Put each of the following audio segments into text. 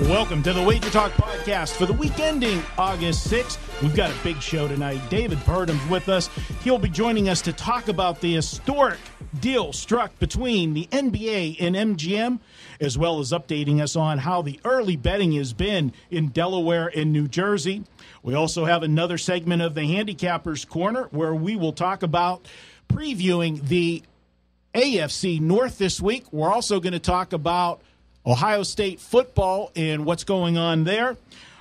Welcome to the WagerTalk Podcast for the week ending August 6th. We've got a big show tonight. David Purdum's with us. He'll be joining us to talk about the historic deal struck between the NBA and MGM, as well as updating us on how the early betting has been in Delaware and New Jersey. We also have another segment of the Handicappers Corner where we will talk about previewing the AFC North this week. We're also going to talk about Ohio State football and what's going on there.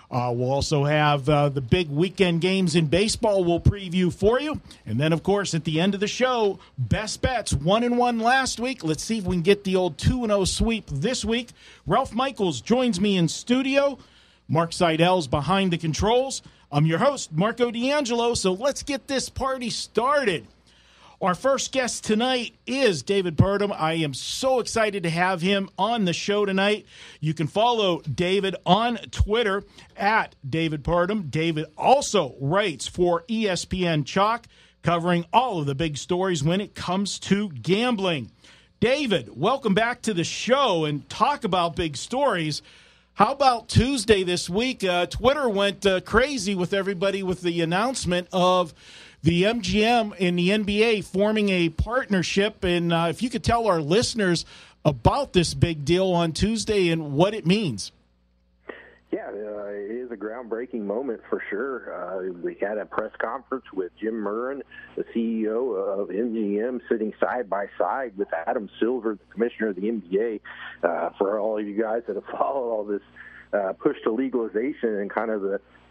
We'll also have the big weekend games in baseball we'll preview for you. And then, of course, at the end of the show, best bets, 1-1 last week. Let's see if we can get the old 2-0 sweep this week. Ralph Michaels joins me in studio. Mark Seidel's behind the controls. I'm your host, Marco D'Angelo, so let's get this party started. Our first guest tonight is David Purdum. I am so excited to have him on the show tonight. You can follow David on Twitter at David Purdum. David also writes for ESPN Chalk, covering all of the big stories when it comes to gambling. David, welcome back to the show and talk about big stories. How about Tuesday this week? Twitter went crazy with everybody with the announcement of the MGM and the NBA forming a partnership. And if you could tell our listeners about this big deal on Tuesday and what it means. Yeah, it is a groundbreaking moment for sure. We had a press conference with Jim Murren, the CEO of MGM, sitting side by side with Adam Silver, the commissioner of the NBA. For all of you guys that have followed all this push to legalization and kind of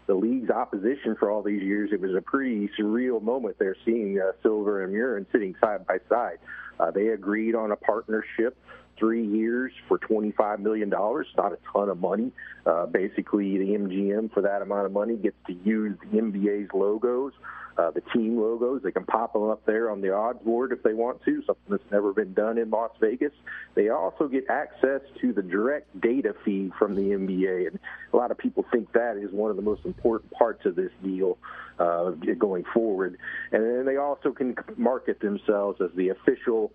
the league's opposition for all these years, it was a pretty surreal moment there, seeing Silver and Murren sitting side by side. They agreed on a partnership, 3 years for $25 million. Not a ton of money. Basically, the MGM, for that amount of money, gets to use the NBA's logos, the team logos. They can pop them up there on the odds board if they want to, something that's never been done in Las Vegas. They also get access to the direct data feed from the NBA, and a lot of people think that is one of the most important parts of this deal going forward. And then they also can market themselves as the official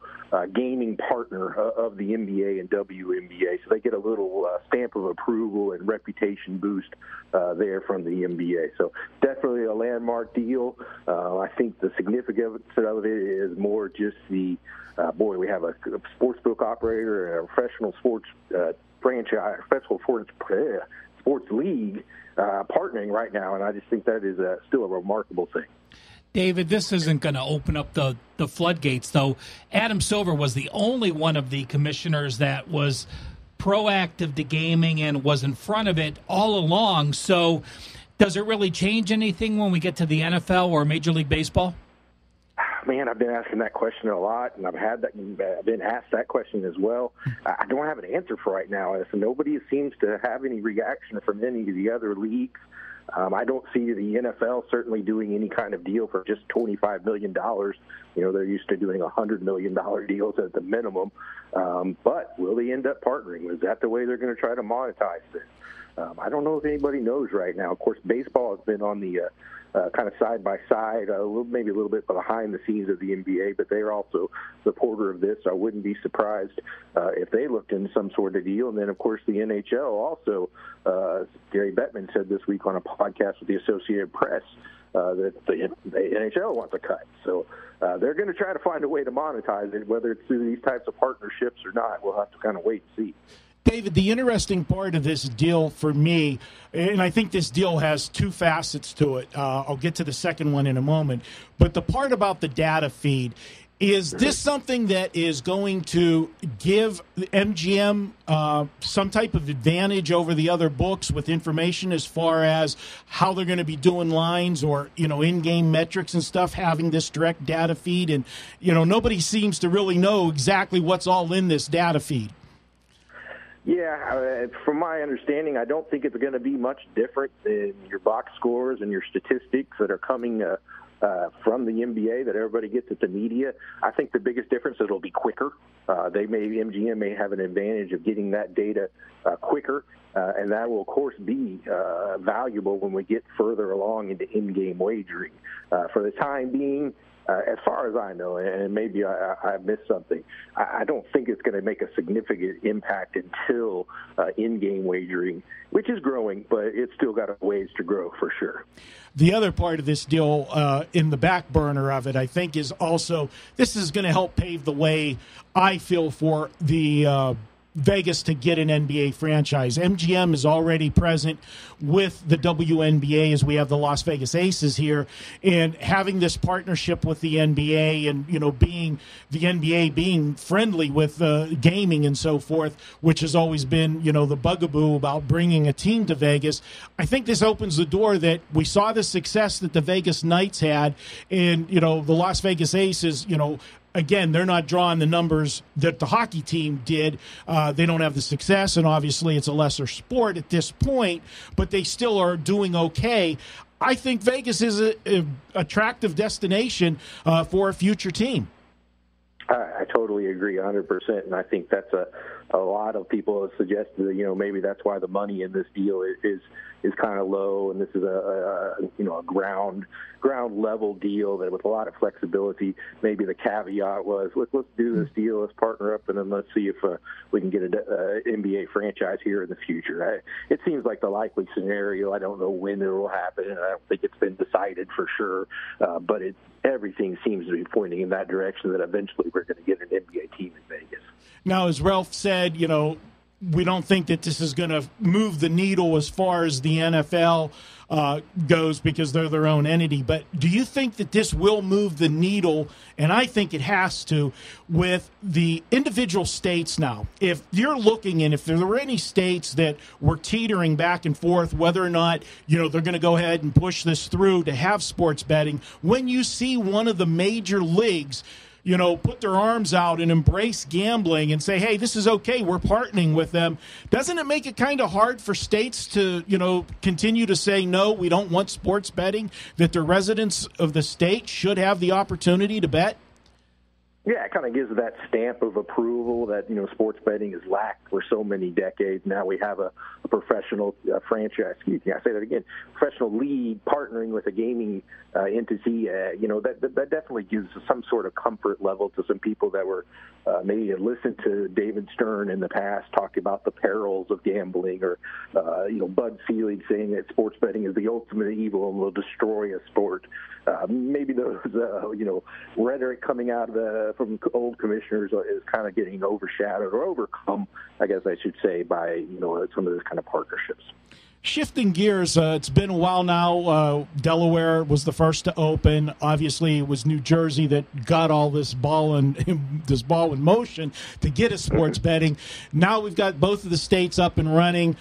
gaming partner of the NBA and WNBA, so they get a little stamp of approval and reputation boost there from the NBA. So definitely a landmark deal. I think the significance of it is more just the, we have a sportsbook operator and a professional sports franchise, professional sports league partnering right now, and I just think that is still a remarkable thing. David, this isn't going to open up the floodgates, though. Adam Silver was the only one of the commissioners that was proactive to gaming and was in front of it all along. So does it really change anything when we get to the NFL or Major League Baseball? Man, I've been asking that question a lot, and I've been asked that question as well. I don't have an answer for right now. So nobody seems to have any reaction from any of the other leagues. I don't see the NFL certainly doing any kind of deal for just $25 million. You know, they're used to doing $100 million deals at the minimum. But will they end up partnering? Is that the way they're going to try to monetize this? I don't know if anybody knows right now. Of course, baseball has been on the kind of side-by-side, maybe a little bit behind the scenes of the NBA, but they're also supporter of this. I wouldn't be surprised if they looked into some sort of deal. And then, of course, the NHL also, Gary Bettman said this week on a podcast with the Associated Press that the NHL wants a cut. So they're going to try to find a way to monetize it, whether it's through these types of partnerships or not. We'll have to kind of wait and see. David, the interesting part of this deal for me, and I think this deal has two facets to it. I'll get to the second one in a moment. But the part about the data feed, is this something that is going to give MGM some type of advantage over the other books with information as far as how they're going to be doing lines or, in-game metrics and stuff, having this direct data feed? And, nobody seems to really know exactly what's all in this data feed. Yeah, from my understanding, I don't think it's going to be much different than your box scores and your statistics that are coming from the NBA that everybody gets at the media. I think the biggest difference is it'll be quicker. MGM may have an advantage of getting that data quicker And that will, of course, be valuable when we get further along into in-game wagering. For the time being, as far as I know, and maybe I missed something, I don't think it's going to make a significant impact until in-game wagering, which is growing, but it's still got a ways to grow for sure. The other part of this deal, in the back burner of it, I think, is also this is going to help pave the way, I feel, for the Vegas to get an NBA franchise. MGM is already present with the WNBA as we have the Las Vegas Aces here, and having this partnership with the NBA and, being the NBA being friendly with gaming and so forth, which has always been, the bugaboo about bringing a team to Vegas. I think this opens the door that we saw the success that the Vegas Knights had, and, the Las Vegas Aces, again, they're not drawing the numbers that the hockey team did. They don't have the success, and obviously it's a lesser sport at this point, but they still are doing okay. I think Vegas is an attractive destination for a future team. I totally agree 100%, and I think that's a lot of people have suggested that, maybe that's why the money in this deal is kind of low, and this is a ground level deal that with a lot of flexibility. Maybe the caveat was let's do this deal, let's partner up, and then let's see if we can get an NBA franchise here in the future. It seems like the likely scenario. I don't know when it will happen, and I don't think it's been decided for sure, but everything seems to be pointing in that direction that eventually we're going to get an NBA team in Vegas. Now, as Ralph said, we don't think that this is going to move the needle as far as the NFL goes because they're their own entity. But do you think that this will move the needle, and I think it has to, with the individual states now? If you're looking, and if there were any states that were teetering back and forth whether or not, they're going to go ahead and push this through to have sports betting, when you see one of the major leagues put their arms out and embrace gambling and say, hey, this is okay, we're partnering with them, doesn't it make it kind of hard for states to, continue to say, no, we don't want sports betting, that the residents of the state should have the opportunity to bet? Yeah, it kind of gives that stamp of approval that, sports betting has lacked for so many decades. Now we have a professional franchise, I say that again, professional league partnering with a gaming entity. That definitely gives some sort of comfort level to some people that were maybe had listened to David Stern in the past talk about the perils of gambling, or, Bud Selig saying that sports betting is the ultimate evil and will destroy a sport. Maybe those, rhetoric coming out of from old commissioners is kind of getting overshadowed or overcome, I guess I should say, by, some of those kind of partnerships. Shifting gears, it's been a while now. Delaware was the first to open. Obviously, it was New Jersey that got all this ball in motion to get us sports betting. Now we've got both of the states up and running.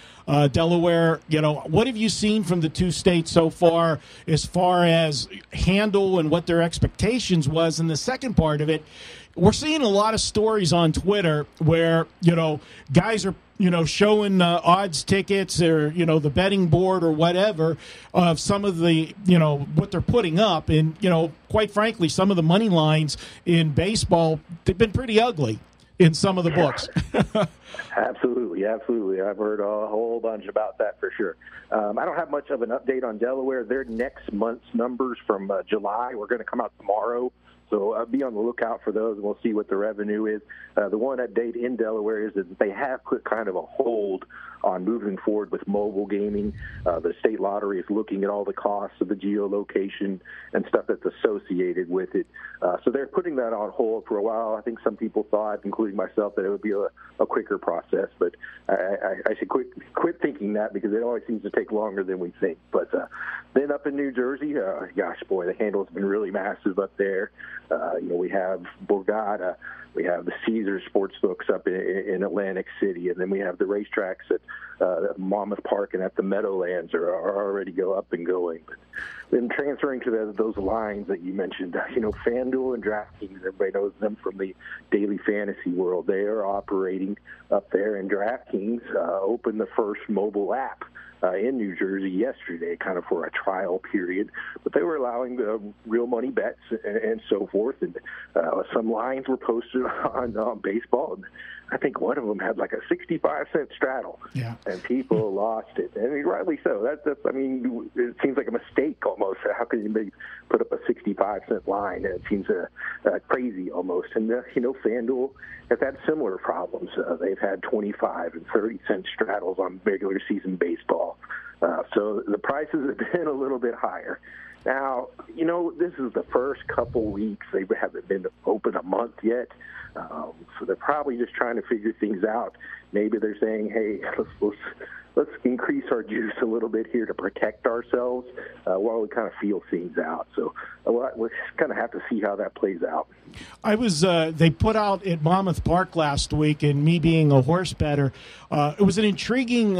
Delaware, what have you seen from the two states so far as handle and what their expectations was? And the second part of it, we're seeing a lot of stories on Twitter where, guys are showing odds tickets or, the betting board or whatever of some of the, what they're putting up. And, quite frankly, some of the money lines in baseball, they've been pretty ugly in some of the books. Absolutely. I've heard a whole bunch about that for sure. I don't have much of an update on Delaware. Their next month's numbers from July were going to come out tomorrow. So be on the lookout for those, and we'll see what the revenue is. The one update in Delaware is that they have put kind of a hold on moving forward with mobile gaming. The state lottery is looking at all the costs of the geolocation and stuff that's associated with it. So they're putting that on hold for a while. I think some people thought, including myself, that it would be a quicker process. But I should quit thinking that, because it always seems to take longer than we think. But then up in New Jersey, the handle's been really massive up there. We have Borgata, we have the Caesars Sportsbooks up in Atlantic City, and then we have the racetracks at Monmouth Park and at the Meadowlands are already up and going. But then transferring to those lines that you mentioned, FanDuel and DraftKings, everybody knows them from the daily fantasy world. They are operating up there, and DraftKings opened the first mobile app in New Jersey yesterday, kind of for a trial period. But they were allowing real money bets and so forth. And some lines were posted on baseball. And I think one of them had like a 65-cent straddle. Yeah. And people lost it. And rightly so. That's, I mean, it seems like a mistake almost. How can you put up a 65-cent line? It seems crazy almost. And, FanDuel has had similar problems. They've had 25 and 30-cent straddles on regular season baseball. So the prices have been a little bit higher. Now, this is the first couple weeks. They haven't been open a month yet. So they're probably just trying to figure things out. Maybe they're saying, hey, let's increase our juice a little bit here to protect ourselves while we kind of feel things out. So we'll kind of have to see how that plays out. They put out at Monmouth Park last week, and me being a horse bettor, it was an intriguing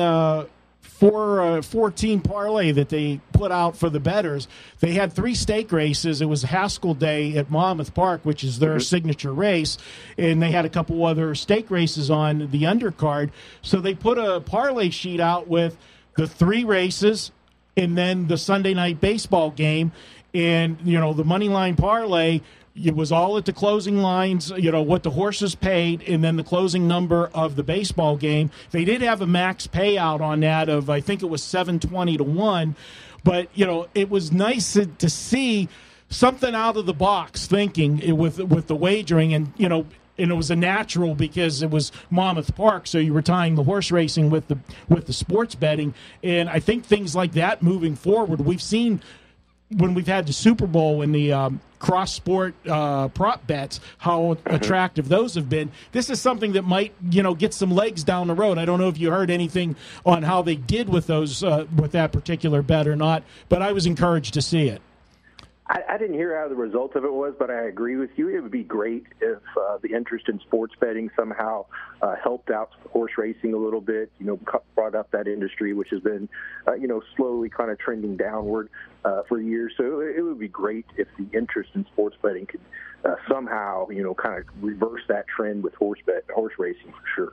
14 parlay that they put out for the bettors. They had 3 stake races. It was Haskell Day at Monmouth Park, which is their signature race, and they had a couple other stake races on the undercard. So they put a parlay sheet out with the 3 races and then the Sunday night baseball game. And, the money line parlay, it was all at the closing lines, what the horses paid, and then the closing number of the baseball game. They did have a max payout on that of, I think it was 720 to 1. But, it was nice to see something out of the box thinking with the wagering. And, and it was a natural because it was Monmouth Park, so you were tying the horse racing with the sports betting. And I think things like that moving forward, we've seen when we've had the Super Bowl and the cross-sport prop bets, how attractive those have been. This is something that might, get some legs down the road. I don't know if you heard anything on how they did with those with that particular bet or not, but I was encouraged to see it. I didn't hear how the result of it was, but I agree with you. It would be great if the interest in sports betting somehow helped out horse racing a little bit, brought up that industry, which has been, slowly kind of trending downward for years. So it would be great if the interest in sports betting could somehow, kind of reverse that trend with horse racing for sure.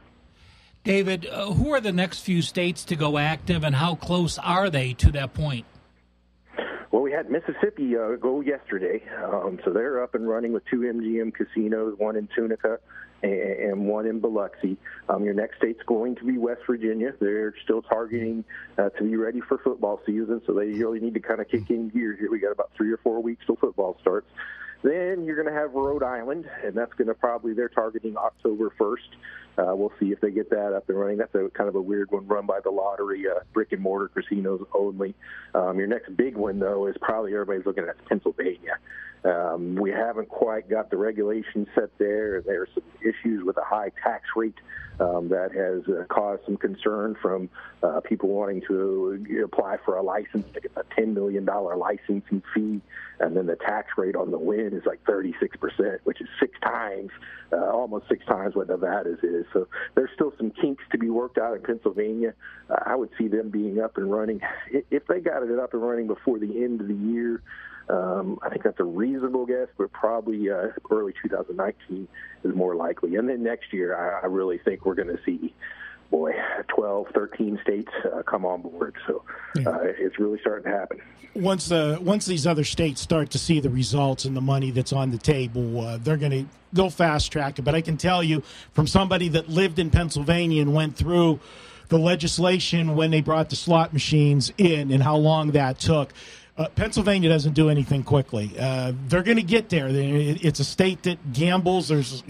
David, who are the next few states to go active, and how close are they to that point? Well, we had Mississippi go yesterday, so they're up and running with 2 MGM casinos, one in Tunica and one in Biloxi. Your next state's going to be West Virginia. They're still targeting to be ready for football season, so they really need to kind of kick in gear here. We got about 3 or 4 weeks till football starts. Then you're going to have Rhode Island, and that's going to they're targeting October 1st. We'll see if they get that up and running. That's a kind of a weird one run by the lottery, brick-and-mortar casinos only. Your next big one, though, is probably everybody's looking at Pennsylvania. We haven't quite got the regulations set there. There are some issues with a high tax rate that has caused some concern from people wanting to apply for a license. They get a $10 million licensing fee, and then the tax rate on the win is like 36%, which is almost 6 times what Nevada's is. So there's still some kinks to be worked out in Pennsylvania. I would see them being up and running. If they got it up and running before the end of the year, I think that's a reasonable guess, but probably early 2019 is more likely. And then next year, I really think we're going to see, 12, 13 states come on board. So it's really starting to happen. Once these other states start to see the results and the money that's on the table, they'll fast track it. But I can tell you from somebody that lived in Pennsylvania and went through the legislation when they brought the slot machines in and how long that took. Pennsylvania doesn't do anything quickly. They're going to get there. It's a state that gambles. There's,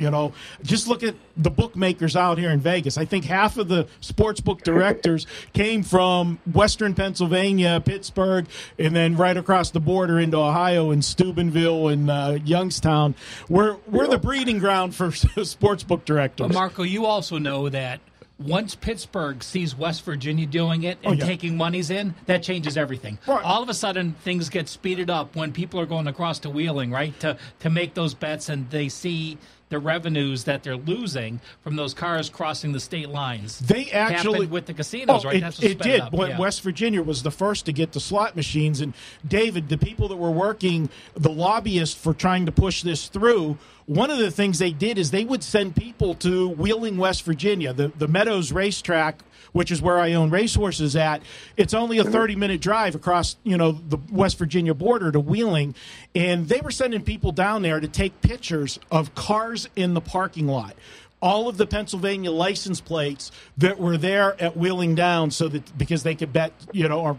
just look at the bookmakers out here in Vegas. I think half of the sportsbook directors came from Western Pennsylvania, Pittsburgh, and then right across the border into Ohio and Steubenville and Youngstown. We're the breeding ground for sportsbook directors. But Marco, you also know that once Pittsburgh sees West Virginia doing it and taking monies in, that changes everything. Right. All of a sudden, things get speeded up when people are going across to Wheeling, right, to make those bets, and they see the revenues that they're losing from those cars crossing the state lines. They actually happened with the casinos, right? It did. West Virginia was the first to get the slot machines. And David, the people that were working, the lobbyists for trying to push this through, one of the things they did is they would send people to Wheeling, West Virginia. The Meadows racetrack which is where I own racehorses at, it's only a 30-minute drive across, the West Virginia border to Wheeling. And they were sending people down there to take pictures of cars in the parking lot. All of the Pennsylvania license plates that were there at Wheeling Downs, because they could bet, or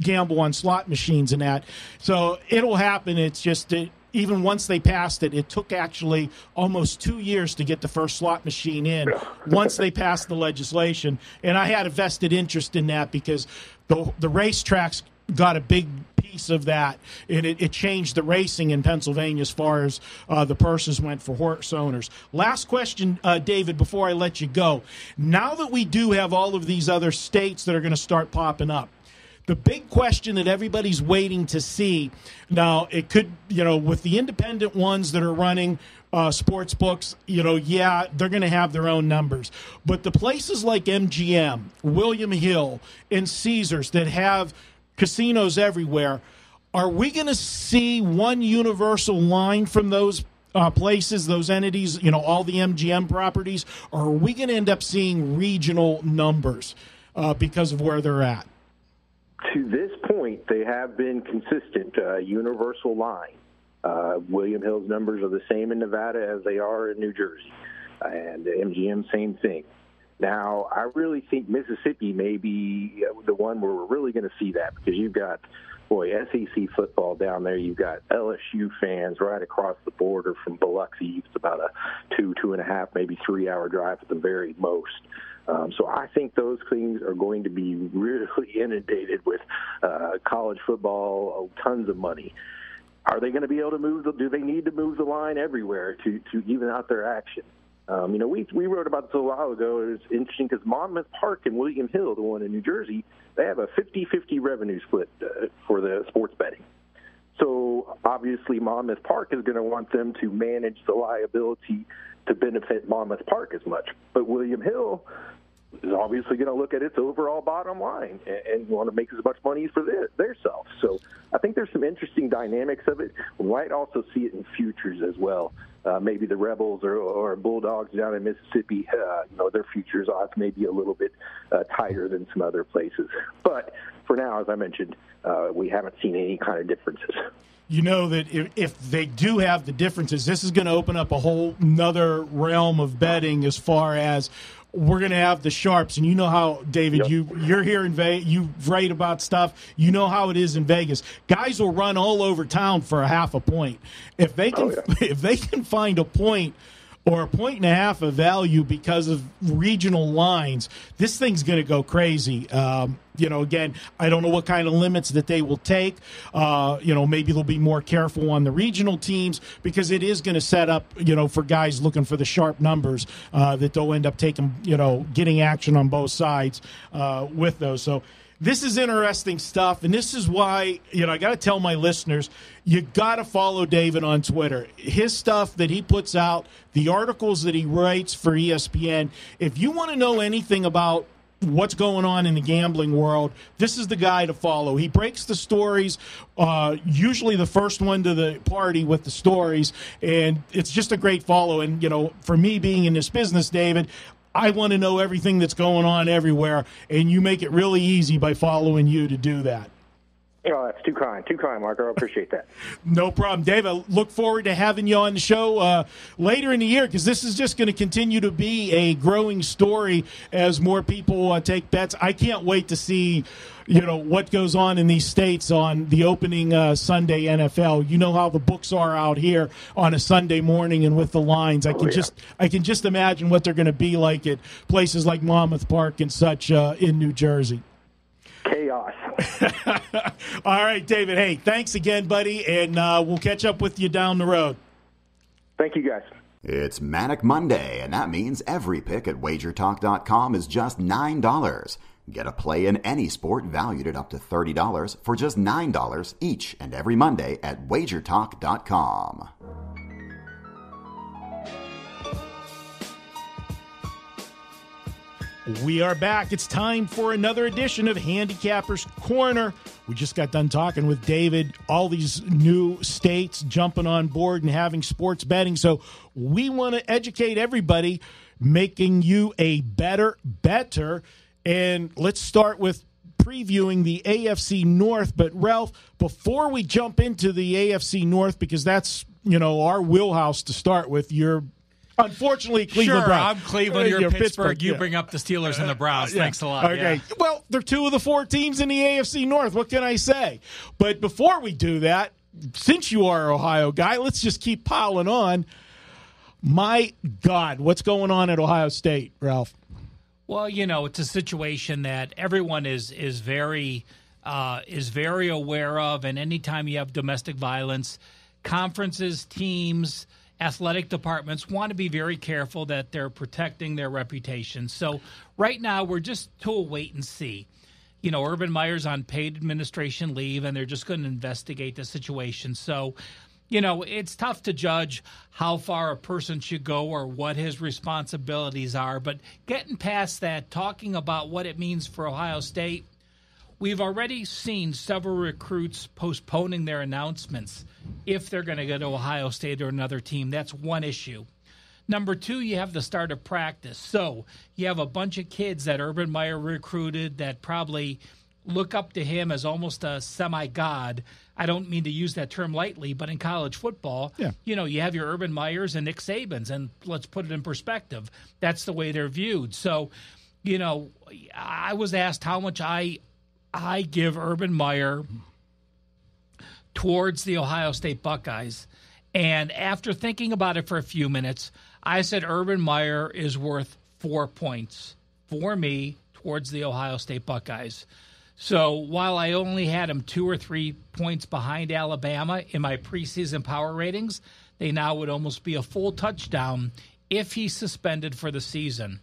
gamble on slot machines and that. So it'll happen. It's just even once they passed it, it took actually almost 2 years to get the first slot machine in once they passed the legislation. And I had a vested interest in that because the racetracks got a big piece of that, and it changed the racing in Pennsylvania as far as the purses went for horse owners. Last question, David, before I let you go. Now that we do have all of these other states that are going to start popping up, the big question that everybody's waiting to see, now it could, with the independent ones that are running sports books, they're going to have their own numbers. But the places like MGM, William Hill, and Caesars that have casinos everywhere, are we going to see one universal line from those places, those entities, all the MGM properties, or are we going to end up seeing regional numbers because of where they're at? To this point, they have been consistent, universal line. William Hill's numbers are the same in Nevada as they are in New Jersey, and MGM, same thing. Now, I really think Mississippi may be the one where we're really going to see that, because you've got, SEC football down there. You've got LSU fans right across the border from Biloxi. It's about a 2.5, maybe 3-hour drive at the very most. So I think those things are going to be really inundated with college football, tons of money. Are they going to be able to do they need to move the line everywhere to even out their action? We wrote about this a while ago. It was interesting because Monmouth Park and William Hill, the one in New Jersey, they have a 50-50 revenue split for the sports betting. So obviously Monmouth Park is going to want them to manage the liability to benefit Monmouth Park as much. But William Hill is obviously going to look at its overall bottom line and want to make as much money for their self. So I think there's some interesting dynamics of it. We might also see it in futures as well. Maybe the Rebels or Bulldogs down in Mississippi, their futures odds may be a little bit tighter than some other places. But for now, as I mentioned, we haven't seen any kind of differences. You know that if they do have the differences, this is going to open up a whole nother realm of betting as far as we're going to have the sharps. And you know how, David, Yep. you're here in Vegas, you write about stuff. You know how it is in Vegas. Guys will run all over town for a half a point. If they can, if they can find a point or 1.5 of value because of regional lines, this thing's going to go crazy. Again, I don't know what kind of limits that they will take. Maybe they'll be more careful on the regional teams because it is going to set up, for guys looking for the sharp numbers that they'll end up taking, getting action on both sides with those. So this is interesting stuff, and this is why, I got to tell my listeners, you got to follow David on Twitter. His stuff that he puts out, the articles that he writes for ESPN, if you want to know anything about what's going on in the gambling world, this is the guy to follow. He breaks the stories, usually the first one to the party with the stories, and it's just a great follow. And, for me being in this business, David, I want to know everything that's going on everywhere, and you make it really easy by following you to do that. Oh, that's too kind, Mark. I appreciate that. No problem, Dave. I look forward to having you on the show later in the year because this is just going to continue to be a growing story as more people take bets. I can't wait to see, what goes on in these states on the opening Sunday NFL. You know how the books are out here on a Sunday morning and with the lines. I can just imagine what they're going to be like at places like Monmouth Park and such in New Jersey. Chaos. All right, David. Hey, thanks again, buddy, and we'll catch up with you down the road. Thank you, guys. It's Manic Monday, and that means every pick at WagerTalk.com is just $9. Get a play in any sport valued at up to $30 for just $9 each and every Monday at WagerTalk.com. We are back. It's time for another edition of Handicappers Corner. We just got done talking with David, all these new states jumping on board and having sports betting. So we want to educate everybody, making you a better better. And let's start with previewing the AFC North. But, Ralph, before we jump into the AFC North, because that's, our wheelhouse to start with, you're unfortunately Cleveland Browns. I'm Cleveland, you're Pittsburgh. You bring up the Steelers and the Browns. Thanks a lot. Okay. Yeah. Well, they're two of the four teams in the AFC North. What can I say? But before we do that, since you are an Ohio guy, let's just keep piling on. My God, what's going on at Ohio State, Ralph? Well, it's a situation that everyone is very aware of, and anytime you have domestic violence, conferences, teams, athletic departments want to be very careful that they're protecting their reputation. So right now we're just to a wait and see. Urban Meyer's on paid administration leave, and they're just going to investigate the situation. So, it's tough to judge how far a person should go or what his responsibilities are. But getting past that, talking about what it means for Ohio State, we've already seen several recruits postponing their announcements if they're going to go to Ohio State or another team. That's one issue. Number two, you have the start of practice. So you have a bunch of kids that Urban Meyer recruited that probably look up to him as almost a semi-god. I don't mean to use that term lightly, but in college football, you have your Urban Meyers and Nick Sabans, and let's put it in perspective. That's the way they're viewed. So, I was asked how much I give Urban Meyer towards the Ohio State Buckeyes. And after thinking about it for a few minutes, I said Urban Meyer is worth 4 points for me towards the Ohio State Buckeyes. So while I only had him 2 or 3 points behind Alabama in my preseason power ratings, they now would almost be a full touchdown if he's suspended for the season.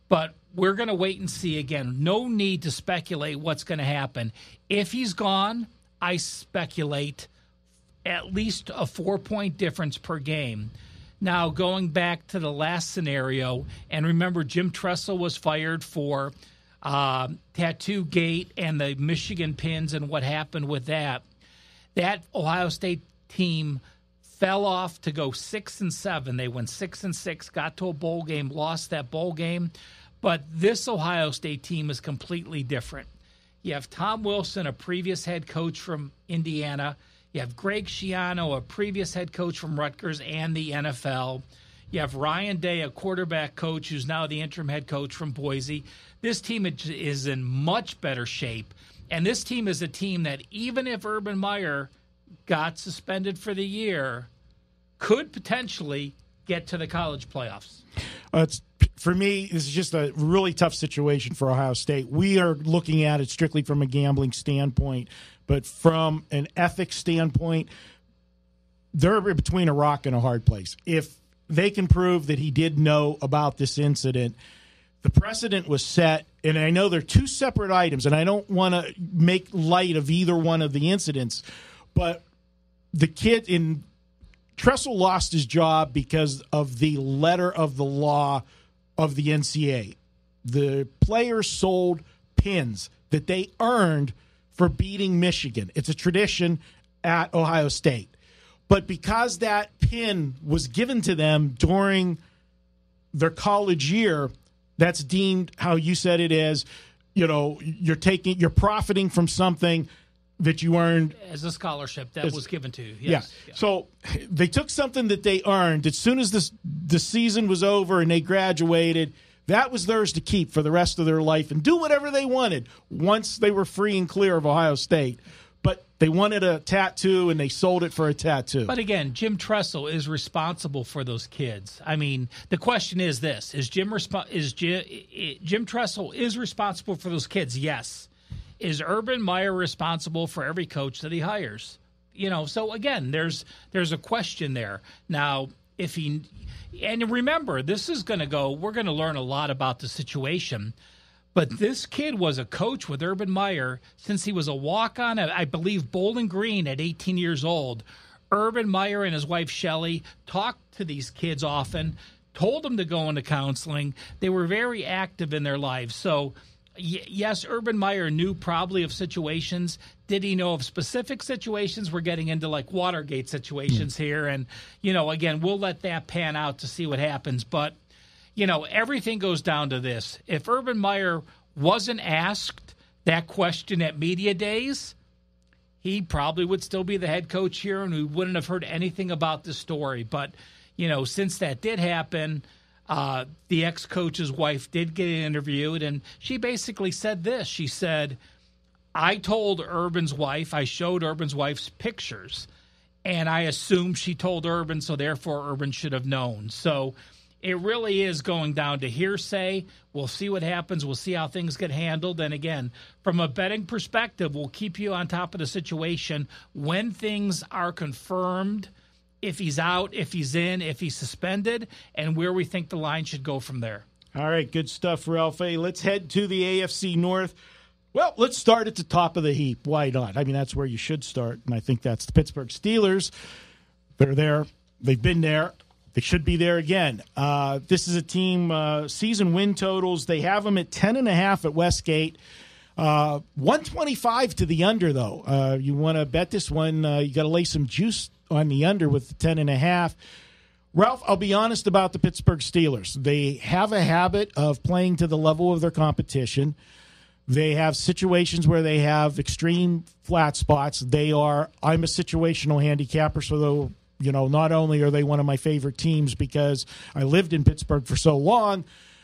But we're going to wait and see again. No need to speculate what's going to happen. If he's gone, I speculate at least a 4-point difference per game. Now, going back to the last scenario, and remember Jim Tressel was fired for Tattoo Gate and the Michigan pins and what happened with that. That Ohio State team fell off to go 6-7. They went 6-6, got to a bowl game, lost that bowl game. But this Ohio State team is completely different. You have Tom Wilson, a previous head coach from Indiana. You have Greg Schiano, a previous head coach from Rutgers and the NFL. You have Ryan Day, a quarterback coach who's now the interim head coach from Boise. This team is in much better shape. And this team is a team that even if Urban Meyer got suspended for the year, could potentially get to the college playoffs. For me, this is just a really tough situation for Ohio State. We are looking at it strictly from a gambling standpoint, but from an ethics standpoint, they're between a rock and a hard place. If they can prove that he did know about this incident, the precedent was set, and I know they're two separate items, and I don't want to make light of either one of the incidents, but the kid in Tressel lost his job because of the letter of the law of the NCAA. The players sold pins that they earned for beating Michigan. It's a tradition at Ohio State. But because that pin was given to them during their college year, that's deemed how you said it is, you're profiting from something that you earned as a scholarship that was given to you. Yes. Yeah. So they took something that they earned as soon as the season was over and they graduated. That was theirs to keep for the rest of their life and do whatever they wanted once they were free and clear of Ohio State. But they wanted a tattoo and they sold it for a tattoo. But again, Jim Tressel is responsible for those kids. I mean, the question is this: Jim Tressel is responsible for those kids? Yes. Is Urban Meyer responsible for every coach that he hires? So again, there's a question there. Now, and remember, this is going to we're going to learn a lot about the situation, but this kid was a coach with Urban Meyer since he was a walk-on at, I believe, Bowling Green at 18 years old. Urban Meyer and his wife, Shelley, talked to these kids often, told them to go into counseling. They were very active in their lives. So, yes, Urban Meyer knew probably of situations. Did he know of specific situations? We're getting into like Watergate situations here. And, again, we'll let that pan out to see what happens. But, everything goes down to this. If Urban Meyer wasn't asked that question at media days, he probably would still be the head coach here, and we wouldn't have heard anything about the story. But, since that did happen, the ex-coach's wife did get interviewed, and she basically said this. She said, I showed Urban's wife's pictures, and I assumed she told Urban, so therefore Urban should have known. So it really is going down to hearsay. We'll see what happens. We'll see how things get handled. And again, from a betting perspective, we'll keep you on top of the situation when things are confirmed, if he's out, if he's in, if he's suspended, and where we think the line should go from there. All right, good stuff, Ralph. Hey, let's head to the AFC North. Well, let's start at the top of the heap. Why not? I mean, that's where you should start, and I think that's the Pittsburgh Steelers. They're there. They've been there. They should be there again. This is a team, season win totals. They have them at 10.5 at Westgate. 125 to the under, though. You want to bet this one, you got to lay some juice on the under with the 10.5. Ralph, I'll be honest about the Pittsburgh Steelers. They have a habit of playing to the level of their competition. They have situations where they have extreme flat spots. I'm a situational handicapper, so not only are they one of my favorite teams because I lived in Pittsburgh for so long,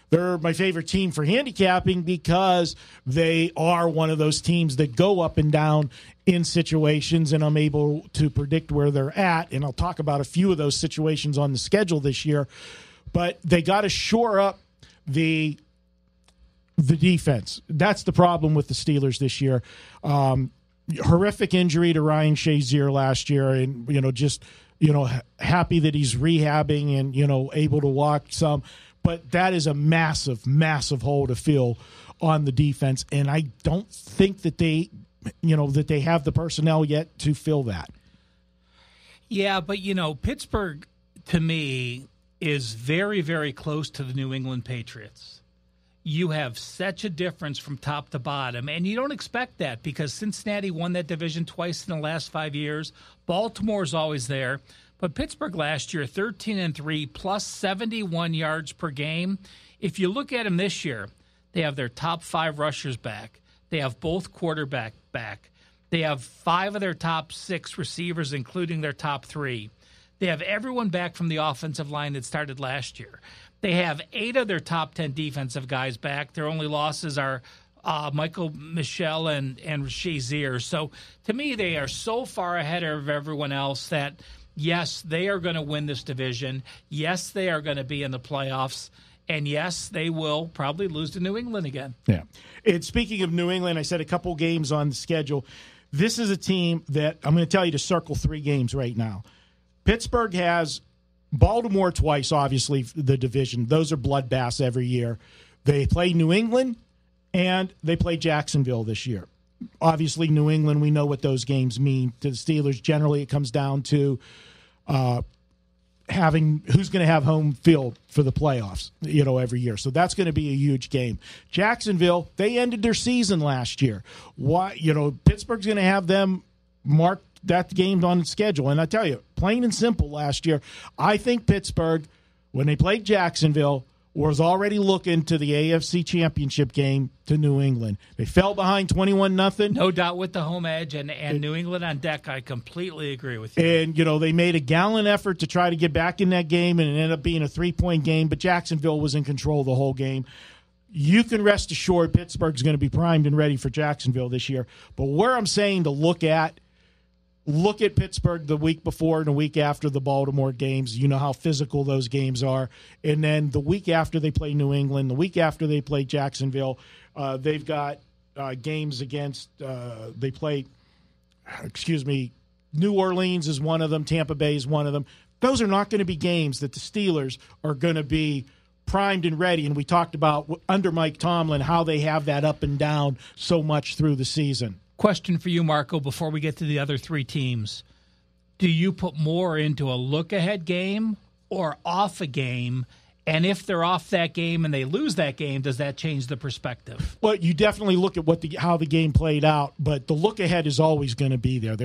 they're my favorite team for handicapping because they are one of those teams that go up and down in situations, and I'm able to predict where they're at. And I'll talk about a few of those situations on the schedule this year. But they got to shore up the defense. That's the problem with the Steelers this year. Horrific injury to Ryan Shazier last year, and happy that he's rehabbing and able to walk some. But that is a massive, massive hole to fill on the defense, and I don't think that they have the personnel yet to fill that. Yeah, but Pittsburgh to me is very, very close to the New England Patriots. You have such a difference from top to bottom, and you don't expect that because Cincinnati won that division twice in the last 5 years. Baltimore's always there. But Pittsburgh last year, 13-3, plus 71 yards per game. If you look at them this year, they have their top 5 rushers back. They have both quarterback back. They have 5 of their top 6 receivers, including their top 3. They have everyone back from the offensive line that started last year. They have 8 of their top 10 defensive guys back. Their only losses are Michael Michel and Shazier. So to me, they are so far ahead of everyone else that – yes, they are going to win this division. Yes, they are going to be in the playoffs. And yes, they will probably lose to New England again. Yeah. And speaking of New England, I said a couple games on the schedule. This is a team that I'm going to tell you to circle 3 games right now. Pittsburgh has Baltimore twice, obviously, the division. Those are bloodbaths every year. They play New England, and they play Jacksonville this year. Obviously, New England, we know what those games mean to the Steelers. Generally, it comes down to having who's going to have home field for the playoffs, every year. So that's going to be a huge game. Jacksonville, they ended their season last year. Why, Pittsburgh's going to have them mark that game on the schedule. And I tell you, plain and simple last year, I think Pittsburgh, when they played Jacksonville, was already looking to the AFC Championship game to New England. They fell behind 21-0. No doubt with the home edge and New England on deck. I completely agree with you. And, they made a gallant effort to try to get back in that game, and it ended up being a 3-point game, but Jacksonville was in control the whole game. You can rest assured Pittsburgh's going to be primed and ready for Jacksonville this year. But where I'm saying to look at Pittsburgh the week before and the week after the Baltimore games. You know how physical those games are. And then the week after they play New England, the week after they play Jacksonville, they've got games against New Orleans is one of them. Tampa Bay is one of them. Those are not going to be games that the Steelers are going to be primed and ready. And we talked about under Mike Tomlin how they have that up and down so much through the season. Question for you, Marco, before we get to the other 3 teams. Do you put more into a look-ahead game or off a game And if they're off that game and they lose that game, does that change the perspective? Well, you definitely look at how the game played out, but the look ahead is always going to be there.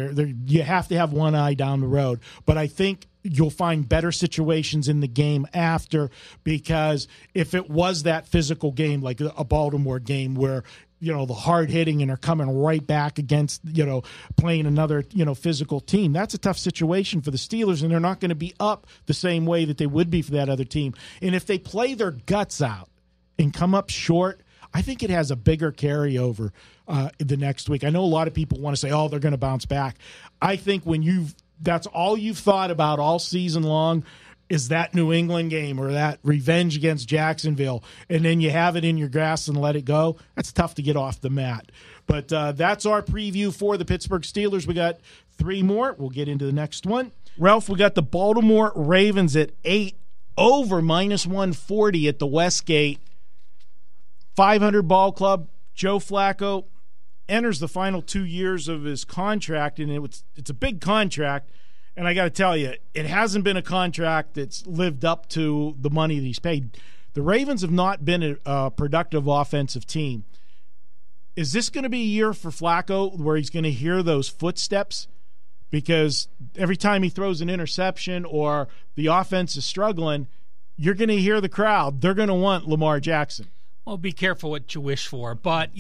You have to have one eye down the road. But I think you'll find better situations in the game after, because if it was that physical game, like a Baltimore game where the hard hitting and are coming right back against, playing another, physical team. That's a tough situation for the Steelers, and they're not going to be up the same way that they would be for that other team. And if they play their guts out and come up short, I think it has a bigger carryover the next week. I know a lot of people want to say, oh, they're going to bounce back. I think that's all you've thought about all season long is that New England game or that revenge against Jacksonville, and then you have it in your grasp and let it go, that's tough to get off the mat. But that's our preview for the Pittsburgh Steelers. We got 3 more. We'll get into the next one. Ralph, we got the Baltimore Ravens at 8 over -140 at the Westgate. 500 ball club. Joe Flacco enters the final 2 years of his contract, and it's a big contract. And I got to tell you, it hasn't been a contract that's lived up to the money that he's paid. The Ravens have not been a productive offensive team. Is this going to be a year for Flacco where he's going to hear those footsteps? Because every time he throws an interception or the offense is struggling, you're going to hear the crowd. They're going to want Lamar Jackson. Well, be careful what you wish for. But,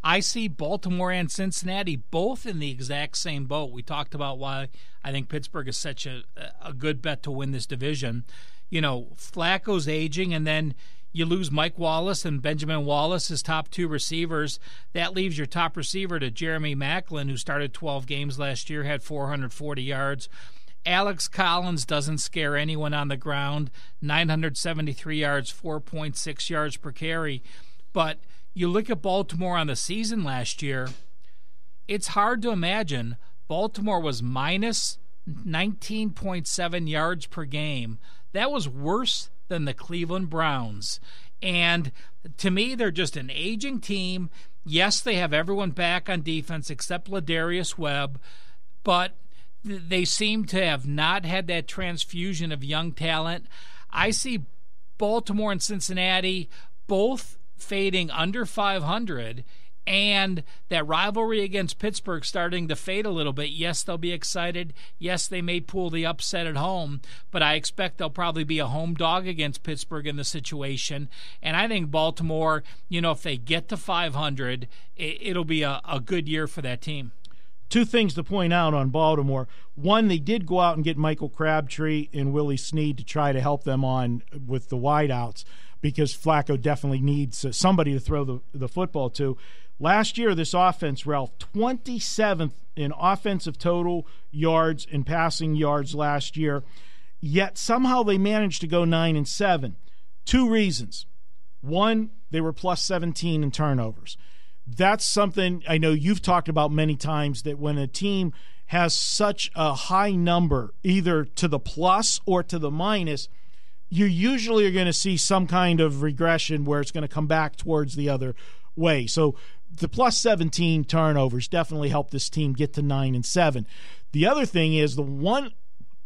I see Baltimore and Cincinnati both in the exact same boat. We talked about why I think Pittsburgh is such a good bet to win this division. Flacco's aging, and then you lose Mike Wallace and Benjamin Wallace, his top 2 receivers. That leaves your top receiver to Jeremy Maclin, who started 12 games last year, had 440 yards. Alex Collins doesn't scare anyone on the ground, 973 yards, 4.6 yards per carry. But you look at Baltimore on the season last year, it's hard to imagine. Baltimore was minus 19.7 yards per game. That was worse than the Cleveland Browns. And to me, they're just an aging team. Yes, they have everyone back on defense except Ladarius Webb, but they seem to have not had that transfusion of young talent. I see Baltimore and Cincinnati both fading under 500, and that rivalry against Pittsburgh starting to fade a little bit. Yes, they'll be excited. Yes, they may pull the upset at home, but I expect they'll probably be a home dog against Pittsburgh in the situation. And I think Baltimore, if they get to 500, it'll be a good year for that team. 2 things to point out on Baltimore. One, they did go out and get Michael Crabtree and Willie Snead to try to help them on with the wideouts, because Flacco definitely needs somebody to throw the football to. Last year, this offense, Ralph, 27th in offensive total yards and passing yards last year, yet somehow they managed to go 9-7. 2 reasons. One, they were plus 17 in turnovers. That's something I know you've talked about many times, that when a team has such a high number, either to the plus or to the minus, you usually are going to see some kind of regression where it's going to come back towards the other way. So the plus 17 turnovers definitely helped this team get to 9-7. The other thing is, the one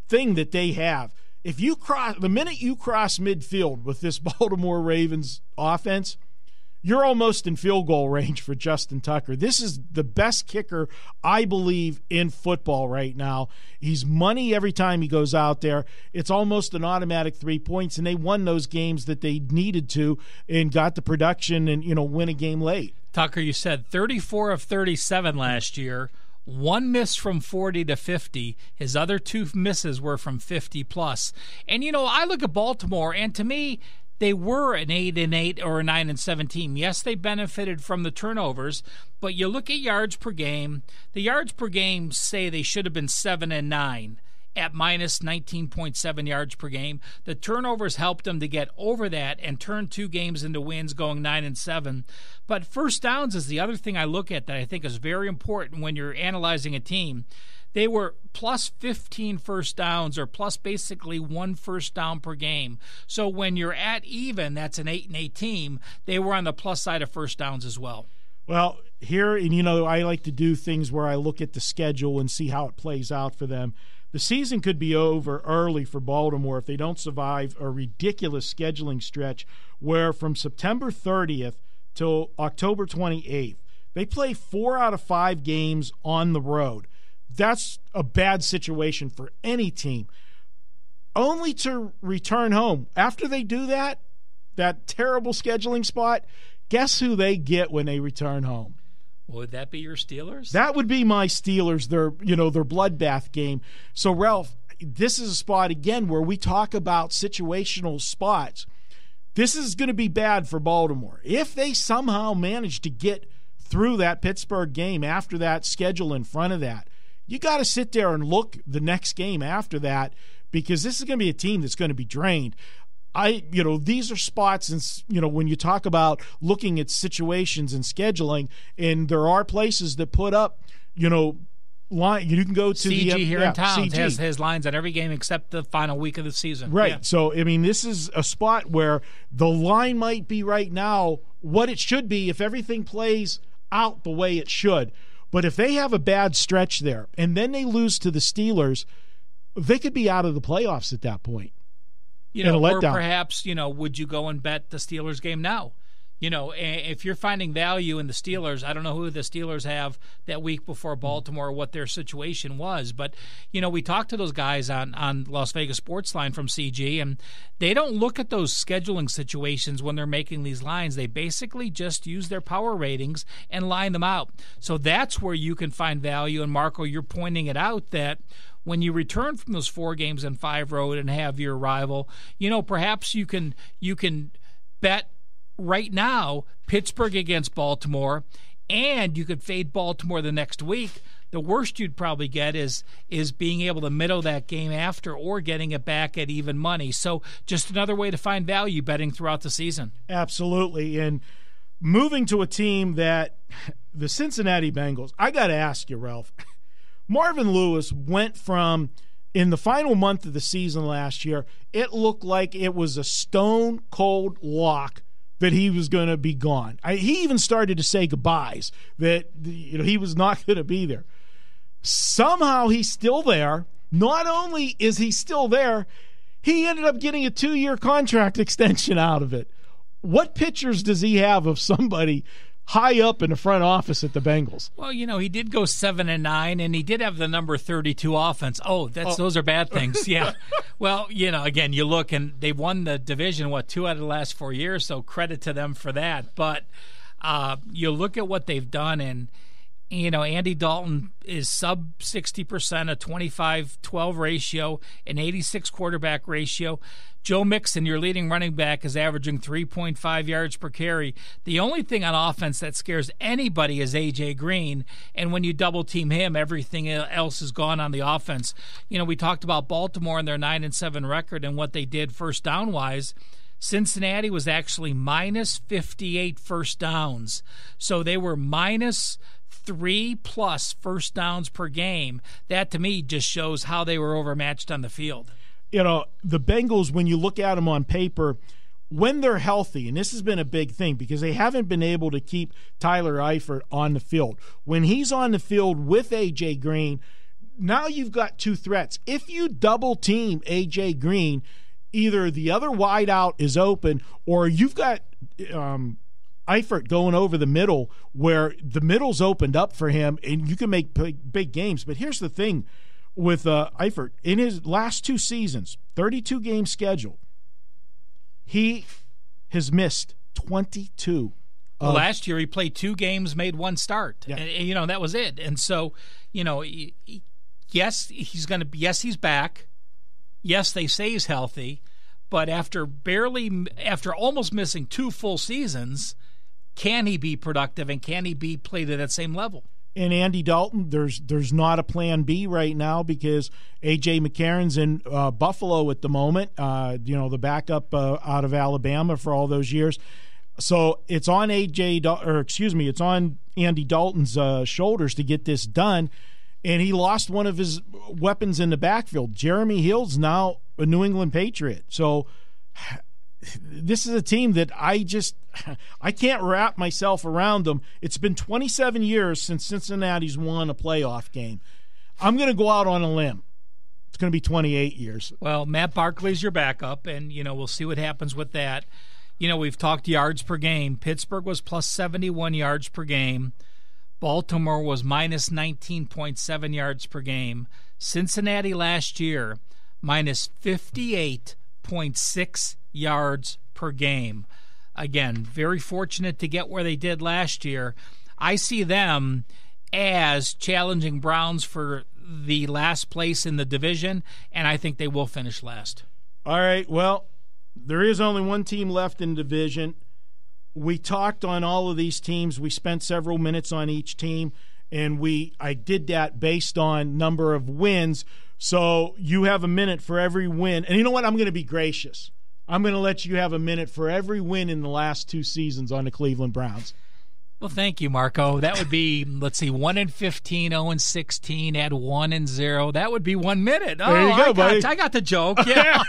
thing that they have, the minute you cross midfield with this Baltimore Ravens offense, you're almost in field goal range for Justin Tucker. This is the best kicker, I believe, in football right now. He's money every time he goes out there. It's almost an automatic 3 points, and they won those games that they needed to and got the production and, win a game late. Tucker, you said 34 of 37 last year. 1 miss from 40 to 50. His other 2 misses were from 50 plus. And, I look at Baltimore, and to me, they were an 8-8 or a 9-7 team. Yes, they benefited from the turnovers, but you look at yards per game. The yards per game say they should have been 7-9 at minus 19.7 yards per game. The turnovers helped them to get over that and turn 2 games into wins, going 9-7. But first downs is the other thing I look at that I think is very important when you're analyzing a team. They were plus 15 first downs, or plus basically 1 first down per game. So when you're at even, that's an 8-8 team. They were on the plus side of first downs as well. Well, here, and I like to do things where I look at the schedule and see how it plays out for them. The season could be over early for Baltimore if they don't survive a ridiculous scheduling stretch where from September 30th till October 28th, they play 4 out of 5 games on the road. That's a bad situation for any team. Only to return home. After they do that terrible scheduling spot, guess who they get when they return home? Would that be your Steelers? That would be my Steelers, their bloodbath game. So, Ralph, this is a spot, again, where we talk about situational spots. This is going to be bad for Baltimore. If they somehow manage to get through that Pittsburgh game after that schedule in front of that, you got to sit there and look the next game after that, because this is going to be a team that's going to be drained. These are spots, and when you talk about looking at situations and scheduling, and there are places that put up, line. You can go to CG the here in town CG has lines on every game except the final week of the season. Right. Yeah. So this is a spot where the line might be right now what it should be if everything plays out the way it should. But if they have a bad stretch there and then they lose to the Steelers, they could be out of the playoffs at that point. Or perhaps, would you go and bet the Steelers game now? If you're finding value in the Steelers, I don't know who the Steelers have that week before Baltimore or what their situation was. But, we talked to those guys on Las Vegas Sportsline from CG, and they don't look at those scheduling situations when they're making these lines. They basically just use their power ratings and line them out. So that's where you can find value. And, Marco, you're pointing it out that when you return from those 4 games on 5 road and have your rival, perhaps you can bet right now Pittsburgh against Baltimore, and you could fade Baltimore the next week. The worst you'd probably get is being able to middle that game after or getting it back at even money. So just another way to find value betting throughout the season. Absolutely. And moving to a team that the Cincinnati Bengals, I got to ask you, Ralph, Marvin Lewis went from, in the final month of the season last year, it looked like it was a stone-cold lock that he was going to be gone. He even started to say goodbyes, that he was not going to be there. Somehow he's still there. Not only is he still there, he ended up getting a 2-year contract extension out of it. What pictures does he have of somebody high up in the front office at the Bengals? Well, he did go 7-9, and he did have the number 32 offense. Those are bad things. Yeah. Well, again, you look, and they've won the division, 2 out of the last 4 years, so credit to them for that. But you look at what they've done, and Andy Dalton is sub 60%, a 25-12 ratio, an 86 quarterback ratio. Joe Mixon, your leading running back, is averaging 3.5 yards per carry. The only thing on offense that scares anybody is A.J. Green, and when you double-team him, everything else is gone on the offense. We talked about Baltimore and their 9-7 record and what they did first down-wise. Cincinnati was actually minus 58 first downs, so they were minus 3+ first downs per game. That, to me, just shows how they were overmatched on the field. The Bengals, when you look at them on paper, when they're healthy, and this has been a big thing because they haven't been able to keep Tyler Eifert on the field. When he's on the field with A.J. Green, now you've got 2 threats. If you double-team A.J. Green, either the other wideout is open or you've got Eifert going over the middle where the middle's opened up for him and you can make big games. But here's the thing with Eifert. In his last 2 seasons, 32-game schedule, he has missed 22. Last year he played 2 games, made 1 start. Yeah. And, that was it. And so, yes, he's back. Yes, they say he's healthy. But after almost missing 2 full seasons, can he be productive and can he be played at that same level? And Andy Dalton, there's not a plan B right now because A.J. McCarron's in Buffalo at the moment, the backup out of Alabama for all those years. So it's on it's on Andy Dalton's shoulders to get this done. And he lost one of his weapons in the backfield. Jeremy Hill's now a New England Patriot. So this is a team that I can't wrap myself around them. It's been 27 years since Cincinnati's won a playoff game. I'm going to go out on a limb. It's going to be 28 years. Well, Matt Barkley's your backup, and, we'll see what happens with that. We've talked yards per game. Pittsburgh was plus 71 yards per game. Baltimore was minus 19.7 yards per game. Cincinnati last year, minus 58.6 yards per game. Again, very fortunate to get where they did last year. I see them as challenging Browns for the last place in the division, and I think they will finish last. All right, well, there is only one team left in the division. We talked on all of these teams. We spent several minutes on each team, and I did that based on number of wins. So you have a minute for every win. And you know what? I'm going to be gracious. I'm going to let you have a minute for every win in the last 2 seasons on the Cleveland Browns. Well, thank you, Marco. That would be, 1-15, 0-16, add 1-0. That would be 1 minute. There you go, buddy. I got the joke. Yeah.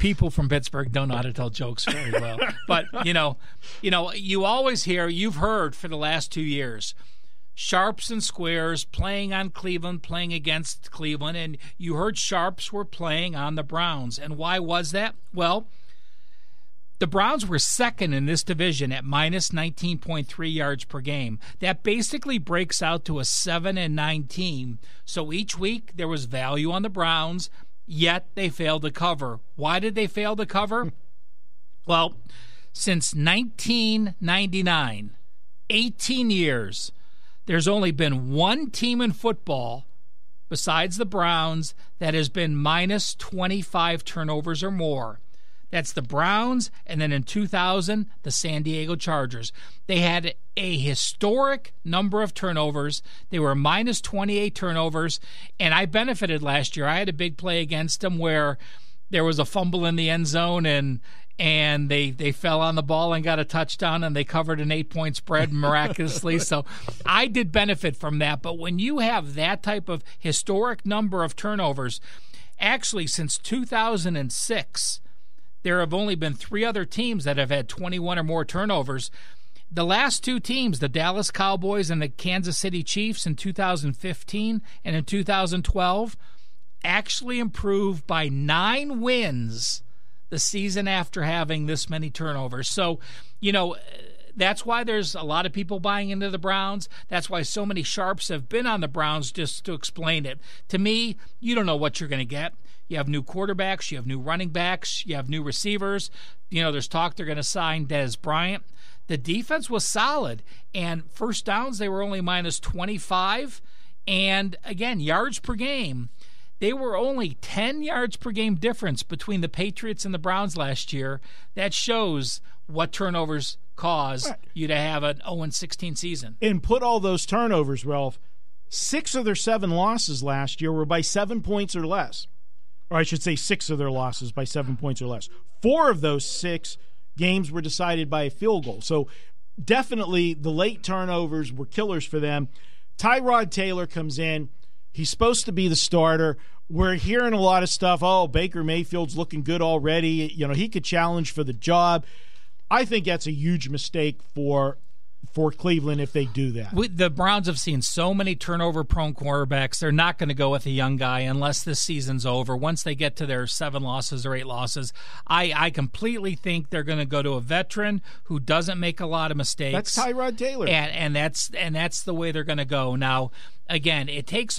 People from Pittsburgh don't know how to tell jokes very well. But, you always hear, you've heard for the last 2 years, sharps and squares playing on Cleveland, playing against Cleveland, and you heard sharps were playing on the Browns. And why was that? Well, the Browns were second in this division at minus 19.3 yards per game. That basically breaks out to a 7-9 team. So each week there was value on the Browns, yet they failed to cover. Why did they fail to cover? Well, since 1999, 18 years, there's only been one team in football besides the Browns that has been minus 25 turnovers or more. That's the Browns, and then in 2000, the San Diego Chargers. They had a historic number of turnovers. They were minus 28 turnovers, and I benefited last year. I had a big play against them where there was a fumble in the end zone, and they fell on the ball and got a touchdown, and they covered an 8-point spread miraculously. So I did benefit from that. But when you have that type of historic number of turnovers, actually since 2006, there have only been 3 other teams that have had 21 or more turnovers. The last 2 teams, the Dallas Cowboys and the Kansas City Chiefs in 2015 and in 2012, actually improved by 9 wins the season after having this many turnovers. So, that's why there's a lot of people buying into the Browns. That's why so many sharps have been on the Browns, just to explain it. To me, you don't know what you're going to get. You have new quarterbacks, you have new running backs, you have new receivers. There's talk they're going to sign Dez Bryant. The defense was solid, and first downs, they were only minus 25. And again, yards per game, they were only 10 yards per game difference between the Patriots and the Browns last year. That shows what turnovers cause you to have an 0-16 season. And put all those turnovers, Ralph, 6 of their 7 losses last year were by 7 points or less. Or I should say 6 of their losses by 7 points or less. 4 of those 6 games were decided by a field goal. So definitely the late turnovers were killers for them. Tyrod Taylor comes in. He's supposed to be the starter. We're hearing a lot of stuff. Oh, Baker Mayfield's looking good already. He could challenge for the job. I think that's a huge mistake for Cleveland if they do that. The Browns have seen so many turnover-prone quarterbacks. They're not going to go with a young guy unless this season's over. Once they get to their 7 losses or 8 losses, I completely think they're going to go to a veteran who doesn't make a lot of mistakes. That's Tyrod Taylor. And that's the way they're going to go. Now, again, it takes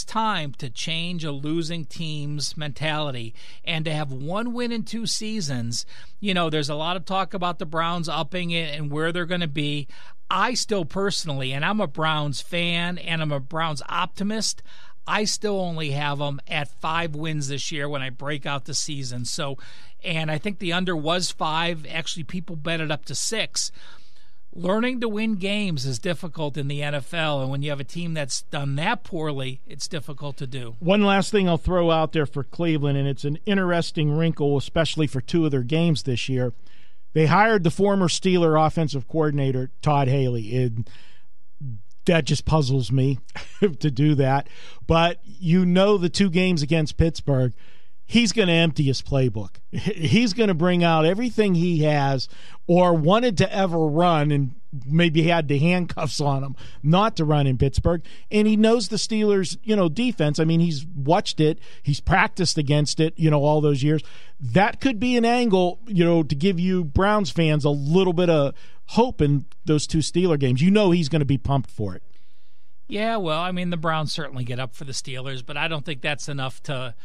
time to change a losing team's mentality, and to have 1 win in 2 seasons. There's a lot of talk about the Browns upping it and where they're going to be. I still personally, and I'm a Browns fan and I'm a Browns optimist, I still only have them at 5 wins this year when I break out the season. So, and I think the under was 5. Actually, people bet it up to 6. Learning to win games is difficult in the NFL, and when you have a team that's done that poorly, it's difficult to do. One last thing I'll throw out there for Cleveland, and it's an interesting wrinkle, especially for 2 of their games this year. They hired the former Steeler offensive coordinator, Todd Haley, and that just puzzles me to do that. But the 2 games against Pittsburgh, he's going to empty his playbook. He's going to bring out everything he has or wanted to ever run, and maybe had the handcuffs on him not to run in Pittsburgh. And he knows the Steelers, defense. I mean, he's watched it. He's practiced against it, all those years. That could be an angle, to give you Browns fans a little bit of hope in those two Steeler games. He's going to be pumped for it. Yeah, well, I mean, the Browns certainly get up for the Steelers, but I don't think that's enough to